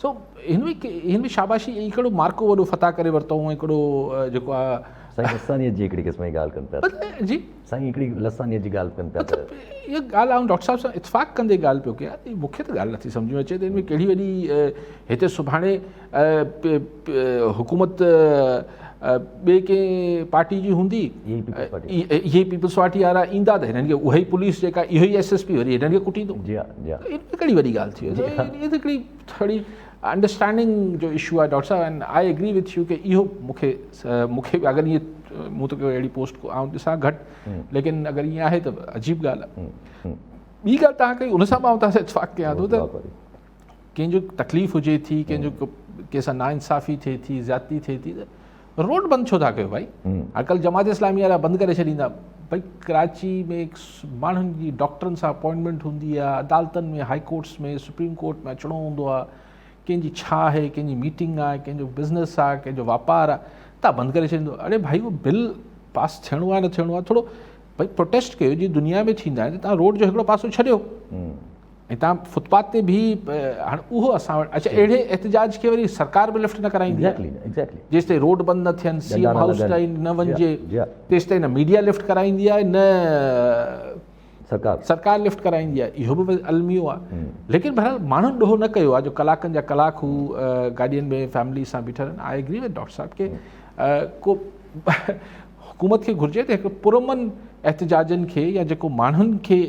सो हिन में शाबाशी हिकिड़ो मार्को वॾो फतह करे वरितऊं ऐं हिकिड़ो जेको आहे साईं लसानीअ जी हिकिड़ी क़िस्म जी ॻाल्हि कनि पिया जी साईं, हिकिड़ी लसानीअ जी ॻाल्हि कनि पिया। इहा ॻाल्हि आउं डॉक्टर साहिब सां इतफ़ाक़ कंदे ॻाल्हि पियो कयां, मूंखे त ॻाल्हि नथी सम्झ में अचे त हिन में कहिड़ी वॾी हिते सुभाणे हुकूमत ॿिए कंहिं पार्टी जी हूंदी, इहे पीपल्स पार्टी वारा ईंदा त हिननि खे उहा ई पुलिस जेका इहो ई SSP वरी हिननि खे कुटींदो। इन में कहिड़ी वॾी ॻाल्हि थी वई, इहा त हिकिड़ी थोरी अंडरस्टैंडिंग जो इशू आहे डॉक्टर साहब। And I agree with you कि इहो मूंखे अगरि ईअं मूं त अहिड़ी पोस्ट आउं ॾिसां घटि, लेकिन अगरि ईअं आहे त अजीब ॻाल्हि आहे। ॿी ॻाल्हि तव्हां कई उन सां मां तव्हां सां इतफ़ाक़ कयां थो त कंहिंजो तकलीफ़ हुजे थी, कंहिंजो कंहिंसां नाइंसाफ़ी थिए थी, ज़्यादती थिए थी त रोड बंदि छो था कयो भाई? अॼुकल्ह जमात इस्लामी वारा बंदि करे छॾींदा। भाई कराची में माण्हुनि जी डॉक्टरनि सां अपॉइंटमेंट हूंदी आहे, अदालतनि में, हाई कोर्ट्स में, सुप्रीम कोर्ट में अचिणो हूंदो आहे, कंहिंजी छा आहे, कंहिंजी मीटिंग आहे, कंहिंजो बिज़नेस आहे, कंहिंजो वापारु आहे, तव्हां बंदि करे छॾींदो। अड़े भाई उहो बिल पास थियणो आहे न थियणो आहे, थोरो भाई प्रोटेस्ट कयो। जीअं दुनिया में थींदा आहिनि त तव्हां रोड जो हिकिड़ो पासो छॾियो ऐं तव्हां फुटपाथ ते बि हाणे उहो असां वटि अच्छा अहिड़े एहतजाज खे वरी सरकार बि लिफ्ट न कराईंदी आहे। जेसि ताईं रोड बंदि न थियनि, CM हाउस ताईं न वञिजे, तेसि ताईं न मीडिया लिफ्ट कराईंदी आहे न सरकार लिफ्ट कराईंदी आहे। इहो बि अलमियो आहे। लेकिन बहरहाल माण्हुनि ॾोहो न कयो आहे जो कलाकनि जा कलाक हू गाॾियुनि में फैमिली सां बीठल आहिनि। आई एग्री विद डॉक्टर साहब के को हुकूमत खे घुरिजे त हिकु पुरमन एहतजाजनि खे या जेको माण्हुनि खे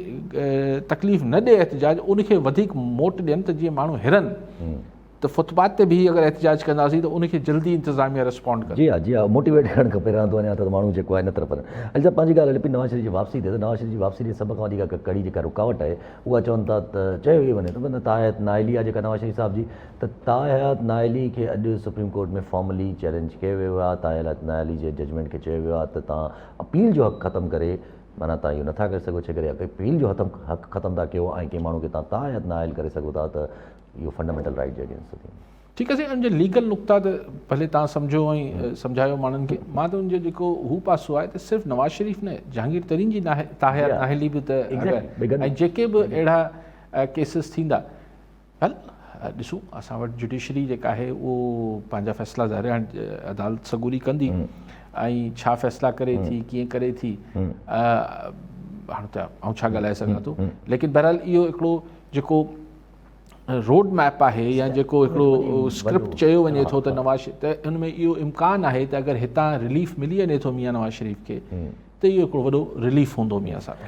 तकलीफ़ न ॾिए एहतजाज, उनखे वधीक मोट ॾियनि त जीअं माण्हू हिरनि। त फुटपाथ ते बि अगरि एहतजाज कंदासीं त उनखे जल्दी इंतिज़ामिया रिस्पॉन्ड करे। जी हा मोटिवेट करणु खपे। रहंदो वञा त माण्हू जेको आहे न तरफ़ अच्छा पंहिंजी ॻाल्हि हले पई नवाज़ शरीफ़ जी वापसी ते। त नवाज़ शरीफ़ जी वापसी जी सभ खां वधीक कड़ी जेका रुकावट आहे उहा चवनि था त चयो ई वञे त ताहयात नाइली आहे जेका नवाज़ शरीफ़ साहिब जी, त ताहयात नाइली खे अॼु सुप्रीम कोर्ट में फॉर्मली चैलेंज कयो वियो आहे। ताहयात नाइली जे जजमेंट खे चयो वियो आहे त तव्हां अपील जो हक़ ख़तमु करे माना तव्हां इहो नथा करे सघो छे करे अपील जो हक़ ख़तमु था कयो ऐं कंहिं माण्हू खे तव्हां ताहयात नाइल करे सघो था त इहो फंडामेंटल राइट जे अगेंस्ट थी। ठीकु आहे साईं, उनजे लीगल नुक़्ता त भले तव्हां सम्झो ऐं सम्झायो माण्हुनि खे। मां त उनजो जेको हू पासो आहे त सिर्फ़ु नवाज़ शरीफ़ न, जहांगीर तरीन जी ताहयात नाहिली बि त ऐं जेके बि अहिड़ा केसिस थींदा, हल ॾिसूं असां वटि जुडिशरी जेका आहे उहो पंहिंजा फ़ैसिला ज़ाहिर हाणे अदालत सगूरी कंदी ऐं छा फ़ैसिला करे थी, कीअं करे थी, हाणे त आउं छा ॻाल्हाए सघां थो। लेकिन बहरहाल इहो हिकिड़ो जेको रोड मैप आहे या जेको हिकिड़ो स्क्रिप्ट चयो वञे थो त नवाज़ शरीफ़ त उन में इहो इम्कानु आहे त अगरि हितां रिलीफ मिली वञे थो मियां नवाज़ शरीफ़ खे त इहो हिकिड़ो वॾो रिलीफ हूंदो मियां साहब।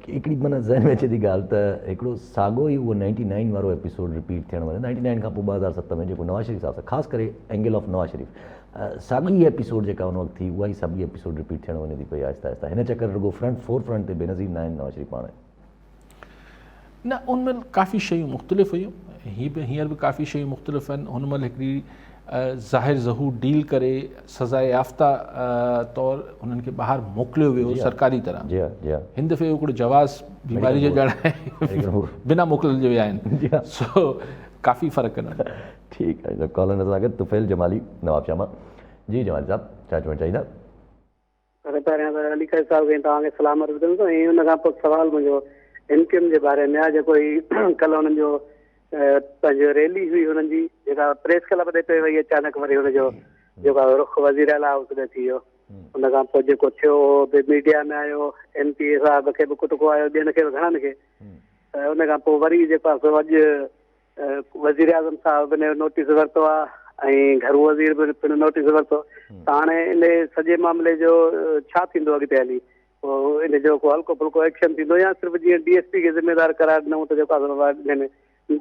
हिकिड़ी माना ज़हन में अचे थी ॻाल्हि त हिकिड़ो साॻियो ई उहो 99 वारो एपिसोड रिपीट थियणु वञे 99 खां पोइ 2007 में जेको नवाज़ शरीफ़ साहब सां ख़ासि करे एंगल ऑफ नवाज़ शरीफ़ साॻी एपिसोड जेका उन वक़्तु थी उहा ई साॻी एपिसोड रिपीट थियणु वञे थी पई आहिस्ता आहिस्ता। हिन चकर रुगो फोर फ्रंट ते बेनज़ीर न आहिनि नवाज़ शरीफ़ पाण। न उनमें काफ़ी शयूं मुख़्तलिफ़ हुयूं, हींअर बि काफ़ी शयूं मुख़्तलिफ़ आहिनि। हुन महिल हिकिड़ी ज़ाहिर ज़हूर डील करे सज़ाए याफ़्ता तौर हुननि खे ॿाहिरि मोकिलियो वियो सरकारी तरह। जी हा, जी हा। हिन दफ़े हिकिड़ो जवाज़ बीमारी जो ॼण बिना मोकिलिजे विया आहिनि। सो काफ़ी फ़र्क़ु आहिनि। ठीकु आहे। कॉलर नज़र आगे तुफ़ैल जमाली नवाब शामा। जी जमाली साहब छा चवणु चाहींदा? पहिरियां त अली क़ैद साहब खे तव्हांखे सलाम अर्ज़ु कयूं थो। ऐं हुन खां पोइ सवाल मुंहिंजो एमक्यूएम जे बारे में आहे। जेको ई कल्ह हुननि जो पंहिंजो रैली हुई हुननि जी जेका प्रेस क्लब ते पे वई अचानक वरी हुनजो जेको रुख वज़ीर आला हाउस ते थी वियो। हुन खां पोइ जेको थियो मीडिया में आयो MP साहब खे बि कुटको आयो ॿियनि खे बि घणनि खे। हुन खां पोइ वरी जेको आहे सो अॼु वज़ीर आज़म साहब ने नोटिस वरितो आहे ऐं घर वज़ीर बि पिणु नोटिस वरितो। त हाणे इन सॼे मामले जो छा थींदो अॻिते हली? पोइ इन जो को हल्को फुल्को एक्शन थींदो या सिर्फ़ु जीअं DSP खे ज़िम्मेदार करार ॾिनऊं त जेको आहे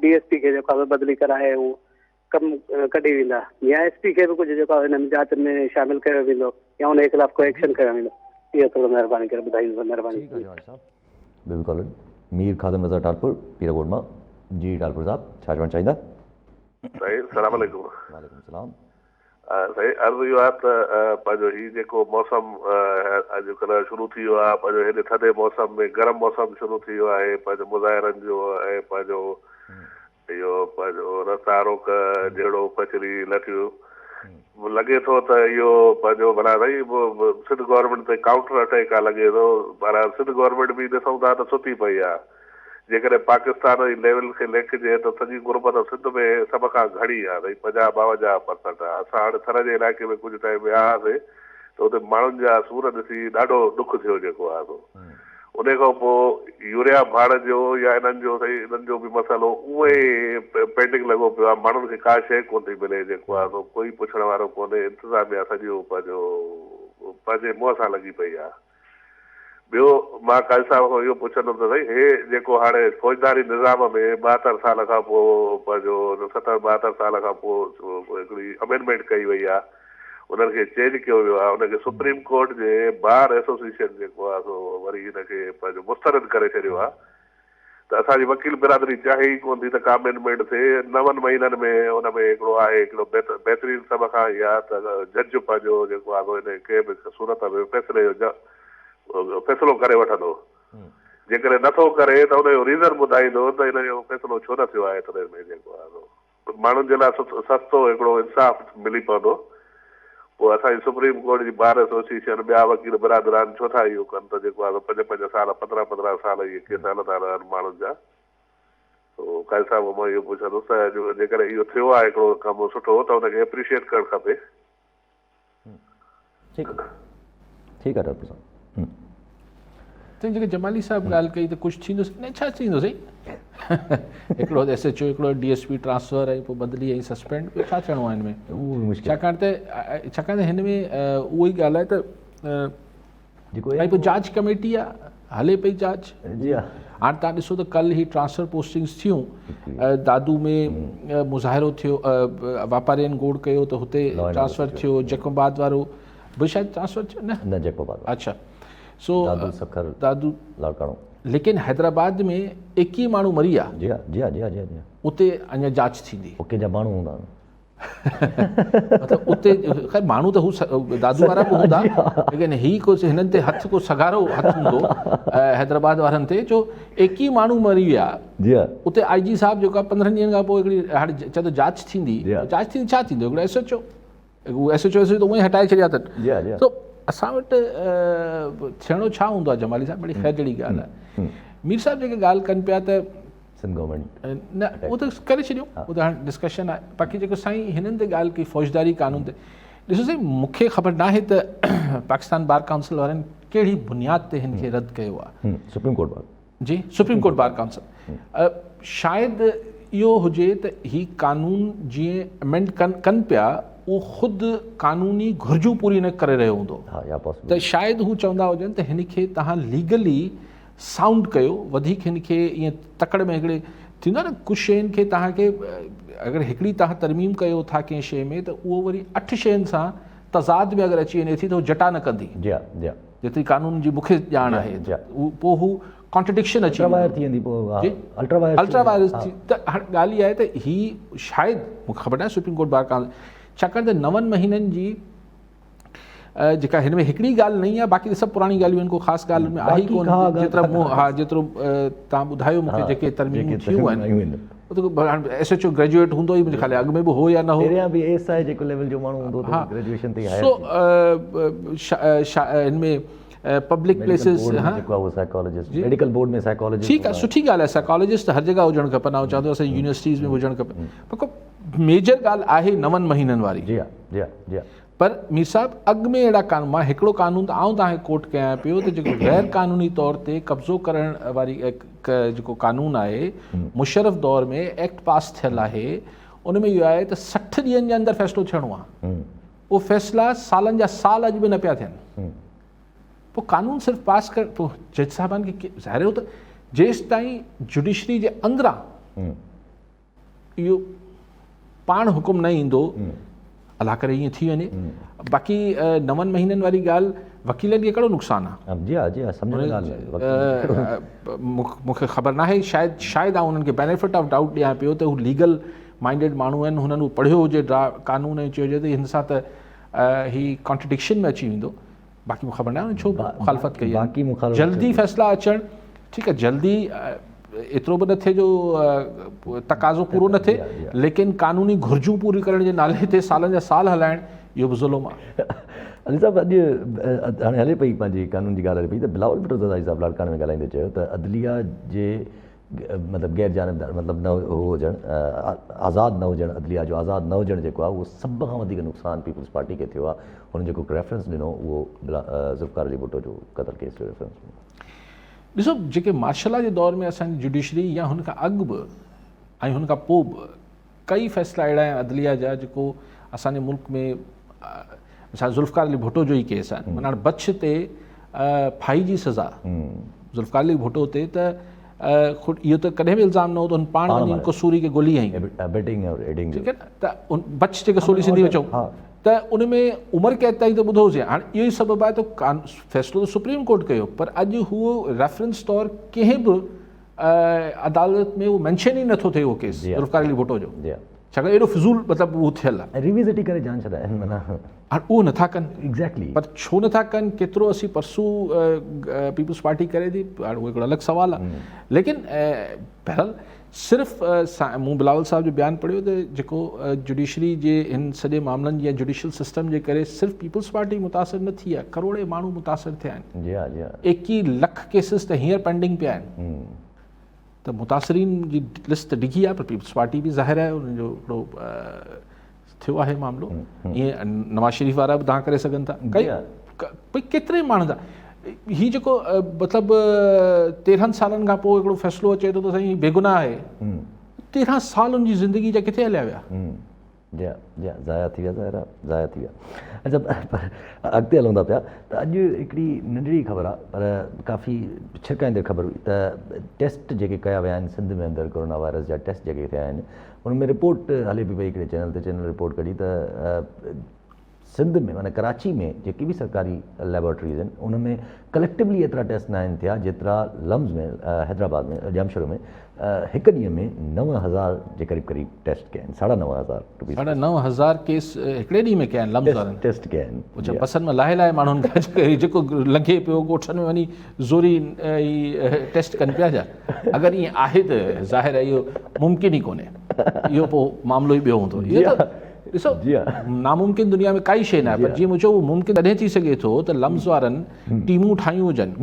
DSP खे जेको आहे बदिली कराए उहो कमु कढी वेंदा या SP खे बि कुझु जेको आहे हिन जांच में शामिलु कयो वेंदो या उन जे ख़िलाफ़ को एक्शन खयो वेंदो? इहो थोरो महिरबानी करे ॿुधाईंदो। महिरबानी। बिल्कुलु। मीर ख़ादम रज़ा टालपुर पीरगोड मां। जी टालपुर साहब छा चवणु चाहींदा? साईं सलाम अलैकुम। वालेकुम सलाम। साईं अर्ज़ु इहो आहे त पंहिंजो हीउ जेको मौसम अॼुकल्ह शुरू थी वियो आहे पंहिंजो हेॾे थधे मौसम में गरम मौसम शुरू थी वियो आहे पंहिंजो मुज़ाहिरनि जो ऐं पंहिंजो इहो पंहिंजो रस्ता रोक जहिड़ो कचरी लथियूं लॻे थो त इहो पंहिंजो भला साईं सिंध गवर्नमेंट ते काउंटर अटैक आहे लॻे थो। पर सिंध गवर्नमेंट बि ॾिसूं था त सुठी पई आहे। जेकॾहिं पाकिस्तान जी लेवल खे लेखिजे त सॼी गुरबत सिंध में सभ खां घणी आहे भई 50-52% आहे। असां हाणे थर जे इलाइक़े में कुझु टाइम विया हुआसीं त हुते माण्हुनि जा सूर ॾिसी ॾाढो दुख थियो जेको आहे सो। उन खां पोइ यूरिया भाड़ जो या इन्हनि जो साईं इन्हनि जो बि मसालो उहो ई पेंडिंग लॻो पियो आहे। माण्हुनि खे का शइ कोन थी मिले जेको आहे सो कोई पुछण वारो कोन्हे। इंतिज़ामिया सॼो पंहिंजे मुंहं सां लॻी पई आहे। ॿियो मां काल साहब खां इहो पुछंदुमि त साईं हे जेको हाणे फ़ौजदारी निज़ाम में 72 साल खां पोइ पंहिंजो 70-72 साल खां पोइ हिकिड़ी अमेंडमेंट कई वई आहे उन्हनि खे चेंज कयो वियो आहे। उनखे सुप्रीम कोर्ट जे बार एसोसिएशन जेको आहे सो वरी हिनखे पंहिंजो मुस्तरद करे छॾियो आहे। त असांजी वकील बिरादरी चाहे ई कोन थी त का अमेंडमेंट थिए। 9 महीननि में हुन में हिकिड़ो आहे हिकिड़ो बहितरीनु सभ खां इहा त जज पंहिंजो जेको आहे हिन कंहिं बि सूरत में फ़ैसिलो करे वठंदो। जेकॾहिं नथो करे त हुनजो रीज़न ॿुधाईंदो त हिन जो फ़ैसिलो छो न थियो आहे एतिरे में जेको आहे माण्हुनि जे लाइ सस्तो हिकिड़ो इंसाफ़ मिली पवंदो। पोइ असांजी सुप्रीम कोर्ट जी बार एसोसिएशन ॿिया वकील बिरादरान छो था इहो कनि त जेको आहे 5-5 साल 15-15 साल इहे केस हलंदा रहनि माण्हुनि जा। तो काल साहब मां इहो पुछंदुसि त जेकॾहिं इहो थियो आहे हिकिड़ो कमु सुठो त हुनखे एप्रिशिएट करणु खपे। ठीकु आहे डॉक्टर साहब। त जेके जमाली साहब ॻाल्हि कई त कुझु थींदो न छा थींदो साईं? हिकिड़ो SHO हिकिड़ो DSP ट्रांसफर ऐं पोइ बदिली ऐं सस्पेंड ॿियो छा थियणो आहे हिन में? छाकाणि त हिन में उहो ई ॻाल्हि आहे त ऐं पोइ जांच कमेटी आहे हले पई जांच। जी हा। हाणे तव्हां ॾिसो त कल्ह ही ट्रांसफर पोस्टिंग्स थियूं। दादू में मुज़ाहिरो थियो वापारियुनि गोड़ कयो त हुते ट्रांसफर थियो। जैकोबाद वारो बि शायदि ट्रांसफर थियो न जैकोबाद। अच्छा। सो दादू लाड़काणो। लेकिन हैदराबाद में 21 माण्हू मरी विया। जी हा, जी हा, जी हा, जी हा। उते अञा जांच थींदी। ओके जा माण्हू हूंदा मतिलबु उते ख़ैर माण्हू त हू दादू वारा बि हूंदा लेकिन ही कुझु हिननि ते हथु को सगारो हथु हूंदो हैदराबाद वारनि ते जो 21 माण्हू मरी विया। जी हा। उते IG साहब जेको आहे 15 ॾींहंनि खां पोइ हिकिड़ी हाणे चए थो जांच थींदी। जांच थींदी छा थींदो? हिकिड़ो SHO त उहो ई हटाए छॾिया अथनि। तो असां वटि थियणो छा हूंदो आहे जमाली साहब? बड़ी ख़ैर जहिड़ी ॻाल्हि आहे। मीर साहब जेके ॻाल्हि कनि पिया त सिंध गवर्नमेंट न उहो त करे छॾियो उहो त हाणे डिस्कशन आहे। बाक़ी जेको साईं हिननि ते ॻाल्हि कई फ़ौजदारी कानून ते ॾिसो साईं मूंखे ख़बर नाहे त पाकिस्तान बार काउंसिल वारनि कहिड़ी बुनियाद ते हिन खे रद्द कयो आहे। सुप्रीम कोर्ट बार जी सुप्रीम कोर्ट बार काउंसिल शायदि इहो हुजे त ही कानून जीअं अमेंड कनि पिया उहो ख़ुदि कानूनी घुरिजूं पूरी न करे रहियो हूंदो हा या पॉसिबल त शायदि हू चवंदा हुजनि त हिन खे तव्हां लीगली साउंड कयो वधीक हिन खे ईअं तकड़ में हिकिड़े थींदो आहे न कुझु शयुनि खे तव्हांखे अगरि हिकिड़ी तव्हां तरमीम कयो था कंहिं शइ में त उहो वरी 8 शयुनि सां तज़ाद में अगरि अची वञे थी त उहो जटा न कंदी जी हा जी हा जेतिरी कानून जी मूंखे ॼाण आहे पोइ हू कॉन्ट्रडिक्शन अची अल्ट्रावायर थी वेंदी पोइ अल्ट्रावायर अल्ट्रावायरस थी त हाणे ॻाल्हि इहा आहे त ही शायदि मूंखे ख़बर न आहे सुप्रीम कोर्ट बार काउंसिल छाकाणि त 9 महीननि जी जेका हिन में हिकिड़ी ॻाल्हि नहीं आहे बाक़ी त सभु पुराणी ॻाल्हियूं आहिनि को ख़ासि ॻाल्हि में आहे ई कोन जेतिरा जेतिरो तव्हां ॿुधायो मूंखे जेके तरमीमूं थियूं आहिनि SHO ग्रेजुएट हूंदो ई मुंहिंजे ख़्याल अॻु में बि हो या न हो जेको लेवल जो माण्हू हूंदो ग्रेजुएशन ते हिन में पब्लिक प्लेसिस मेडिकल बोर्ड में साइकोलॉजिस्ट ठीकु आहे सुठी ॻाल्हि आहे साइकोलॉजिस्ट हर जॻह हुजणु खपनि ऐं चवंदो असांजी यूनिवर्सिटीज़ में हुजणु खपे पर को मेजर ॻाल्हि आहे 9 महीननि वारी जी हा जी हा जी हा पर मीर साहिबु अॻु में अहिड़ा कानून मां हिकिड़ो कानून त आउं तव्हांखे कोट कयां पियो त जेको गैर कानूनी तौर ते कब्ज़ो करण वारी जेको कानून आहे मुशर्रफ दौर में एक्ट पास थियल आहे उन में इहो आहे त 60 ॾींहंनि जे अंदरि फ़ैसिलो थियणो आहे उहो फ़ैसिला सालनि जा साल अॼु बि न पिया थियनि पोइ कानून सिर्फ़ु पास कर पोइ जज साहिबान खे ज़ाहिर हो त जेसि ताईं जुडिशरी जे अंदरां इहो पाण हुकुम न ईंदो अलाह करे ईअं थी वञे बाक़ी 9 महीननि वारी ॻाल्हि वकीलनि खे कहिड़ो नुक़सानु आहे जी हा जी हा सम्झ मूंखे ख़बर न आहे शायदि आउं उन्हनि खे बेनिफिट ऑफ डाउट ॾियां पियो त हू लीगल माइंडेड माण्हू आहिनि हुननि हू पढ़ियो हुजे कानून ऐं चयो हुजे त हिन सां त ही कॉन्ट्रडिक्शन में अची वेंदो बाक़ी मूंखे ख़बर न आहे छो मुखालफ़त कई आहे जल्दी फ़ैसिला अचणु ठीकु आहे जल्दी एतिरो बि न थिए जो तक़ाज़ो पूरो न थिए लेकिन कानूनी घुरिजूं पूरी करण जे नाले ते सालनि जा साल हलाइणु इहो बि ज़ुल्म आहे अली साहिबु अॼु हाणे हले पई पंहिंजी कानून जी ॻाल्हि हले पई त बिलावल भुट्टो ज़रदारी साहिबु लाड़काणे में ॻाल्हाईंदे चयो त अदलिया जे मतिलबु गैर जानबदार मतिलबु न हो हुजणु आज़ादु न हुजणु अदलिया जो आज़ादु न हुजणु जेको आहे उहो सभ खां वधीक नुक़सानु पीपल्स पार्टी खे थियो आहे हुन जेको रेफरेंस ॾिनो उहो ज़ुल्फ़िकार अली भुट्टो जो क़तल केस जो रेफरेंस ॾिसो जेके मार्शल लॉ जे दौर में असांजी जुडिशरी या हुन खां अॻु बि ऐं हुन खां पोइ बि कई फ़ैसिला अहिड़ा आहिनि अदलिया जा जेको असांजे मुल्क में मिसाल ज़ुल्फ़िकार अली भुट्टो जो ई केस आहे माना बछ ते फाई जी सज़ा ज़ुल्फ़िकार अली भुट्टो ते त इहो त कॾहिं बि इल्ज़ाम न हो त हुन पाण वञी कसूरी खे गोली हईं ठीकु आहे न त बछ जेके सोली सिंधी में चऊं त उन में उमिरि क़ैद ताईं त ॿुधो हुजे हाणे इहो ई सबबु आहे त फ़ैसिलो त सुप्रीम कोर्ट कयो पर अॼु हूअ रेफरेंस तौरु कंहिं बि अदालत में उहो मैंशन ई नथो थिए उहो केस ज़ुल्फ़िकार अली भुट्टो जो छाकाणि एॾो फिज़ूल मतिलबु उहो थियल आहे रिविज़िट करे जान छॾाया आहिनि माना हाणे उहो नथा कनि एग्ज़ैक्टली पर छो नथा कनि केतिरो असीं परसू पीपल्स पार्टी करे थी हाणे उहो हिकिड़ो अलॻि सुवालु आहे लेकिन बहरहाल सिर्फ़ु मूं बिलावल साहिब जो बयानु पढ़ियो त जेको जुडिशरी जे हिन सॼे मामलनि या जुडिशल सिस्टम जे करे सिर्फ़ु पीपल्स पार्टी मुतासिर न थी आहे करोड़े माण्हू मुतासिर थिया आहिनि जी हा जी हा 21 लख केसिस त हींअर पेंडिंग पिया आहिनि त मुतासिरीन जी लिस्ट त डिघी आहे पर पीपल्स पार्टी बि ज़ाहिर आहे उनजो हिकिड़ो थियो आहे मामिलो ईअं नवाज़ शरीफ़ वारा बि तव्हां करे सघनि था भई केतिरे माण्हुनि जा हीउ जेको मतिलबु 13 सालनि खां पोइ हिकिड़ो फ़ैसिलो अचे थो त साईं बेगुनाह आहे 13 साल उनजी ज़िंदगी जा किथे हलिया विया जी हा जी हा ज़ाया थी विया ज़ाया थी विया अच्छा अॻिते हलूं था पिया त अॼु हिकिड़ी नंढड़ी ख़बर आहे पर काफ़ी छिरकाईंदड़ ख़बर हुई त टेस्ट जेके कया विया आहिनि सिंध में अंदरि कोरोना वायरस जा टेस्ट जेके थिया आहिनि हुन में रिपोर्ट हले पई हिकिड़े चैनल रिपोर्ट कढी त सिंध में माना कराची में जेकी बि सरकारी लेबोरेटरीज़ आहिनि उन में कलेक्टिवली एतिरा टेस्ट न आहिनि थिया जेतिरा लम्स में हैदराबाद में जामशोर में हिकु ॾींहं में 9,000 जे क़रीब टेस्ट कया आहिनि 9,500 9,000 केस हिकिड़े ॾींहं में कया आहिनि लम्स वारनि टेस्ट कया आहिनि बसनि में लाहे माण्हुनि खां जेको लंघे पियो ॻोठनि में वञी ज़ोरी टेस्ट कनि पिया जा अगरि ईअं आहे त ज़ाहिर आहे इहो मुमकिन ई कोन्हे इहो पोइ मामिलो ई ॿियो हूंदो इहो त ॾिसो नामुमकिन दुनिया में काई शइ न आहे पर जीअं मूं चयो उहो मुमकिन तॾहिं थी सघे थो त लम्स वारनि टीमूं ठाहियूं हुजनि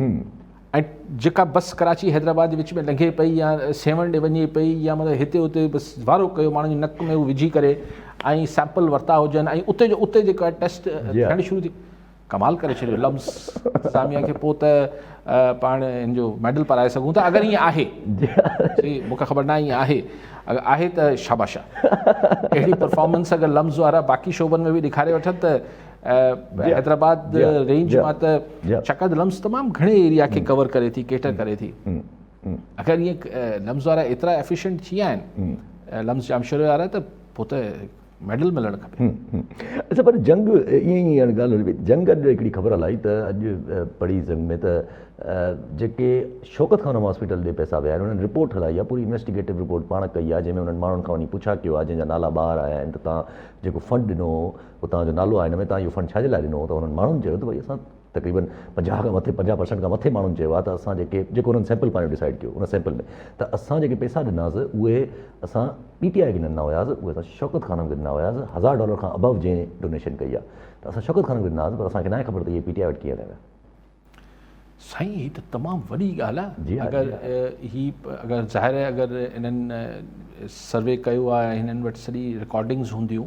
ऐं जेका बस कराची हैदराबाद जे विच में लंघे पई या सेवन ॾे वञे पई या मतिलबु हिते हुते बसि वारो कयो माण्हुनि जी नक में उहो विझी करे ऐं सैंपल वरिता हुजनि ऐं उते जो उते जेका टेस्ट थियणु शुरू थी कमाल करे छॾियो लम्स सामिया खे पोइ त पाण हिन जो मेडल पाराए सघूं था अगरि ईअं आहे मूंखे ख़बर न ईअं आहे अगरि आहे त शाबाश आहे अहिड़ी परफॉर्मेंस अगरि लम्स वारा बाक़ी शोबनि में बि ॾेखारे वठनि त हैदराबाद रेंज मां त छाकाणि लम्स तमामु घणे एरिया खे कवर करे थी केटर करे थी अगरि ईअं लम्स वारा एतिरा एफिशिएंट थी विया आहिनि लम्स जामशोरे वारा त पोइ त मेडल मिलणु खपे अच्छा पर जंग ईअं ई ॻाल्हि हली जंग अॼु हिकिड़ी ख़बर हलाई त अॼु पढ़ी जंग में त जेके शौकत खानम हॉस्पिटल ॾे पैसा विया आहिनि उन्हनि रिपोर्ट हलाई आहे पूरी इन्वेस्टिगेटिव रिपोर्ट पाण कई आहे जंहिंमें उन्हनि माण्हुनि खां वञी पुछा कयो आहे जंहिंजा नाला ॿाहिरि आया आहिनि त तव्हां जेको फंड ॾिनो उहो तव्हांजो नालो आहे हिन में तव्हां इहो फंड छाजे लाइ ॾिनो त उन्हनि माण्हुनि चयो त भई असां तक़रीबन 50 खां मथे 50% खां मथे माण्हुनि चयो आहे त असां जेको उन्हनि सैंपल पंहिंजो डिसाइड कयो उन सैंपल में त असां जेके पैसा ॾिनासीं उहे असां PTI खे ॾिना हुयासीं उहे असां शौकत खानम खे ॾिना हुयासीं $1000 खां अबव जंहिं डोनेशन कई आहे त असां शौकत खानम खे ॾिनासीं पर असांखे न आहे ख़बर त इहे PTI वटि कीअं विया साईं हीअ त तमामु वॾी ॻाल्हि आहे अगरि ज़ाहिर आहे अगरि इन्हनि सर्वे कयो आहे हिननि वटि सॼी रिकॉर्डिंग्स हूंदियूं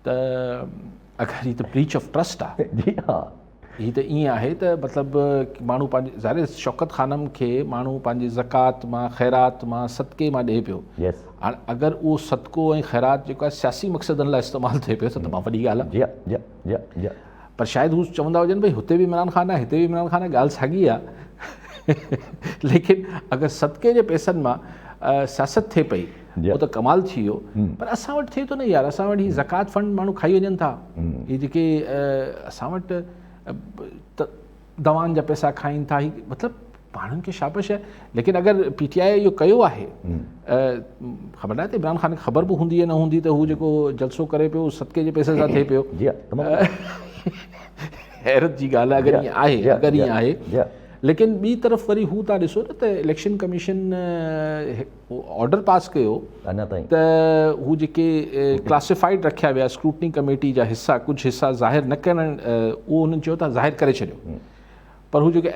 त अगरि हीअ त ब्रीच ऑफ ट्रस्ट आहे जी हा हीअ त ईअं आहे त मतिलबु माण्हू पंहिंजे ज़ाहिर शौकत खानम खे माण्हू पंहिंजी ज़कात मां ख़ैरात मां सदके मां ॾिए पियो हाणे अगरि उहो सदको ऐं ख़ैरात जेको आहे सियासी मक़सदनि लाइ इस्तेमालु थिए पियो त तमामु वॾी ॻाल्हि आहे पर शायदि हू चवंदा हुजनि भई हुते बि इमरान ख़ान आहे हिते बि इमरान ख़ान आहे ॻाल्हि साॻी आहे लेकिन अगरि सदके जे पैसनि मां सियासत थिए पई उहो त कमाल थी वियो पर असां वटि थिए थो न यार असां वटि हीअ ज़कात फंड माण्हू खाई वञनि था हीअ जेके असां वटि दवाउनि जा पैसा खाइनि था हीअ मतिलबु माण्हुनि खे शाबाश आहे लेकिन अगरि PTI इहो कयो आहे ख़बर नाहे त इमरान ख़ान खे ख़बर बि हूंदी या न हूंदी त हू जेको जलसो करे पियो सदके जे पैसे सां थिए पियो हैरत जी ॻाल्हि आहे अगरि ईअं आहे लेकिन ॿी तरफ़ वरी हू तव्हां ॾिसो न त इलेक्शन कमीशन ऑर्डर पास कयो त हू जेके क्लासिफाइड रखिया विया स्क्रूटनी कमेटी जा हिसा कुझु हिसा ज़ाहिर न करणु उहो उन्हनि चयो था ज़ाहिर करे छॾियो पर हू जेके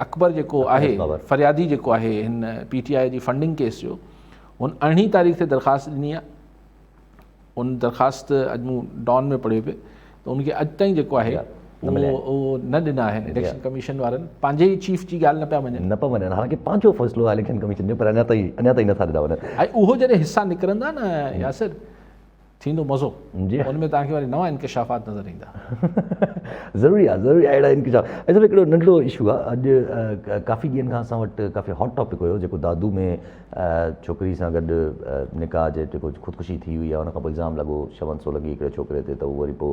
अकबर जेको आहे फरियादी जेको आहे हिन PTI जी फंडिंग केस जो हुन 18 तारीख़ ते दरख़्वास्त ॾिनी आहे उन दरख़्वास्त अॼु मूं डॉन में पढ़ियो पियो त उनखे अॼु ताईं जेको आहे उहो न ॾिना आहिनि इलेक्शन कमीशन वारनि पंहिंजे ई चीफ जी ॻाल्हि न पिया मञनि हालांकि पंहिंजो फ़ैसिलो आहे इलेक्शन कमीशन जो पर अञा ताईं नथा ॾिना वञनि ऐं उहो जॾहिं हिसा निकिरंदा न यासिर थींदो मज़ो उनमें तव्हांखे वरी नवां इंकिशाफ़ात नज़र ईंदा ज़रूरी आहे अहिड़ा इंकिशाफ़ ऐं हिकिड़ो नंढिड़ो इशू आहे अॼु काफ़ी ॾींहंनि खां असां वटि काफ़ी हॉट टॉपिक हुयो जेको दादू में छोकिरी सां गॾु निकाह जे जेको ख़ुदकुशी थी हुई आहे उनखां पोइ इल्ज़ाम लॻो शवंसो लॻी हिकिड़े छोकिरे ते त उहो वरी पोइ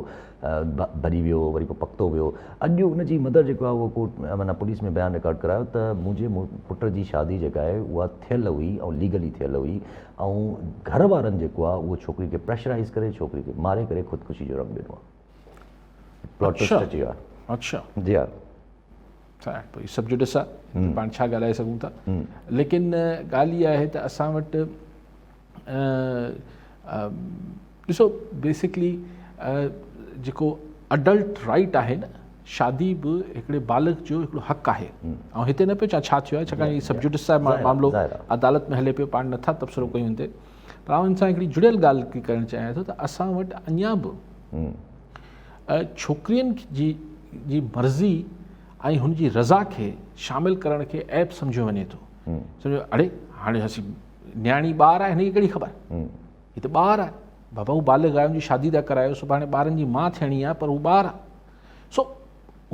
भरी वियो वरी पोइ पकतो वियो अॼु उनजी मदर जेको आहे उहो कोर्ट माना पुलिस में बयानु रिकॉर्ड करायो त मुंहिंजे पुट जी शादी जेका आहे उहा थियल हुई ऐं लीगली थियल हुई ऐं घर वारनि जेको आहे उहो छोकिरी खे प्रेशराइज़ करे छोकिरी खे मारे करे ख़ुदकुशी जो रंग ॾिनो आहे प्लॉट ट्विस्ट अची वियो आहे अच्छा जी हा पोइ सबजुडिस आहे पाण छा ॻाल्हाए सघूं था लेकिन ॻाल्हि इहा आहे त असां वटि ॾिसो बेसिकली जेको अडल्ट राइट आहे न शादी बि हिकिड़े बालक जो हिकिड़ो हक़ आहे ऐं हिते न पियो छा थियो आहे छाकाणि सबजुडिस आहे मामिलो अदालत में हले पियो पाण नथा तबसरो कयूं हिते पर आउं हिन सां हिकिड़ी जुड़ियल ॻाल्हि करणु चाहियां थो त असां वटि अञा बि छोकिरियुनि जी मर्ज़ी ऐं हुनजी रज़ा खे शामिलु करण खे ऐप सम्झो वञे थो सम्झो अड़े हाणे असीं न्याणी ॿार आहे हिनखे कहिड़ी ख़बर हीअ त ॿार आहे बाबा हू बालिग़ आहे हुनजी शादी था करायो सुभाणे ॿारनि जी माउ थियणी आहे पर हू ॿार आहे सो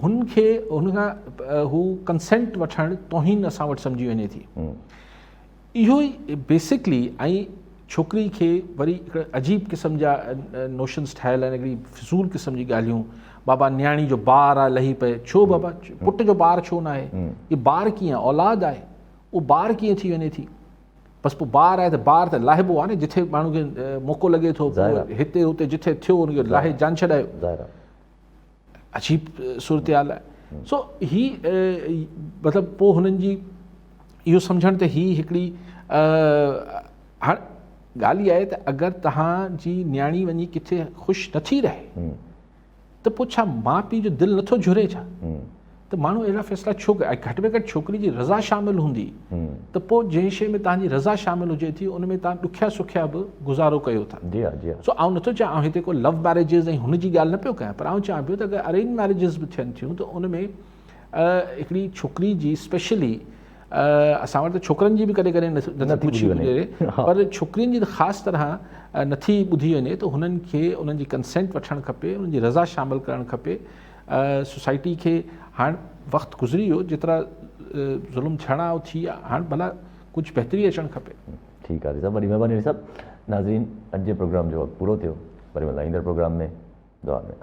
हुनखे हुनखां हू कंसेंट वठणु तौहीन असां वटि सम्झी वञे थी इहो ई बेसिकली ऐं छोकिरी खे वरी हिकिड़े अजीब क़िस्म जा नोशन्स ठाहियल आहिनि हिकिड़ी फिज़ूल क़िस्म जी ॻाल्हियूं बाबा न्याणी जो ॿारु आहे लही पए छो बाबा पुट जो ॿारु छो न आहे इहो ॿारु कीअं औलाद आहे उहो ॿारु कीअं थी वञे थी बसि पोइ ॿारु आहे त ॿारु त लाहिबो आहे न जिथे माण्हू खे मौक़ो लॻे थो हिते हुते जिथे थियो हुनखे लाहे जान छॾायो अजीब सूरत हाल आहे सो ही मतिलबु पोइ हुननि जी इहो सम्झण त ही हिकिड़ी हाणे ॻाल्हि इहा आहे त अगरि तव्हांजी न्याणी वञी किथे ख़ुशि नथी रहे त पोइ छा माउ पीउ जो दिलि नथो झुरे छा त माण्हू अहिड़ा फ़ैसिला छो कया घटि में घटि छोकिरी जी रज़ा शामिल हूंदी त पोइ जंहिं शइ में तव्हांजी रज़ा शामिल हुजे थी उन में तव्हां ॾुखिया सुखिया बि गुज़ारो कयो था जी हाँ जी हाँ सो आउं नथो चाहियां हिते को लव मैरिजिस ऐं हुनजी ॻाल्हि न पियो कयां पर आउं चाहियां पियो त अगरि अरेंज मैरिजिस बि थियनि थियूं त उन में हिकिड़ी छोकिरी जी स्पेशली असां वटि त छोकिरनि जी बि कॾहिं कॾहिं नथी पुछी वञे पर छोकिरियुनि जी त ख़ासि तरह नथी ॿुधी वञे त हुननि खे उन्हनि जी कंसेंट वठणु खपे उन्हनि जी रज़ा शामिलु करणु खपे सोसाइटी खे हाणे वक़्तु गुज़री वियो जेतिरा ज़ुल्म थियणा थी विया हाणे भला कुझु बहितरी अचणु खपे ठीकु आहे साहब वॾी महिरबानी साहब नाज़रीन अॼु जे प्रोग्राम जो वक़्तु पूरो थियो वरी मिलंदा ईंदड़ प्रोग्राम में दुआ में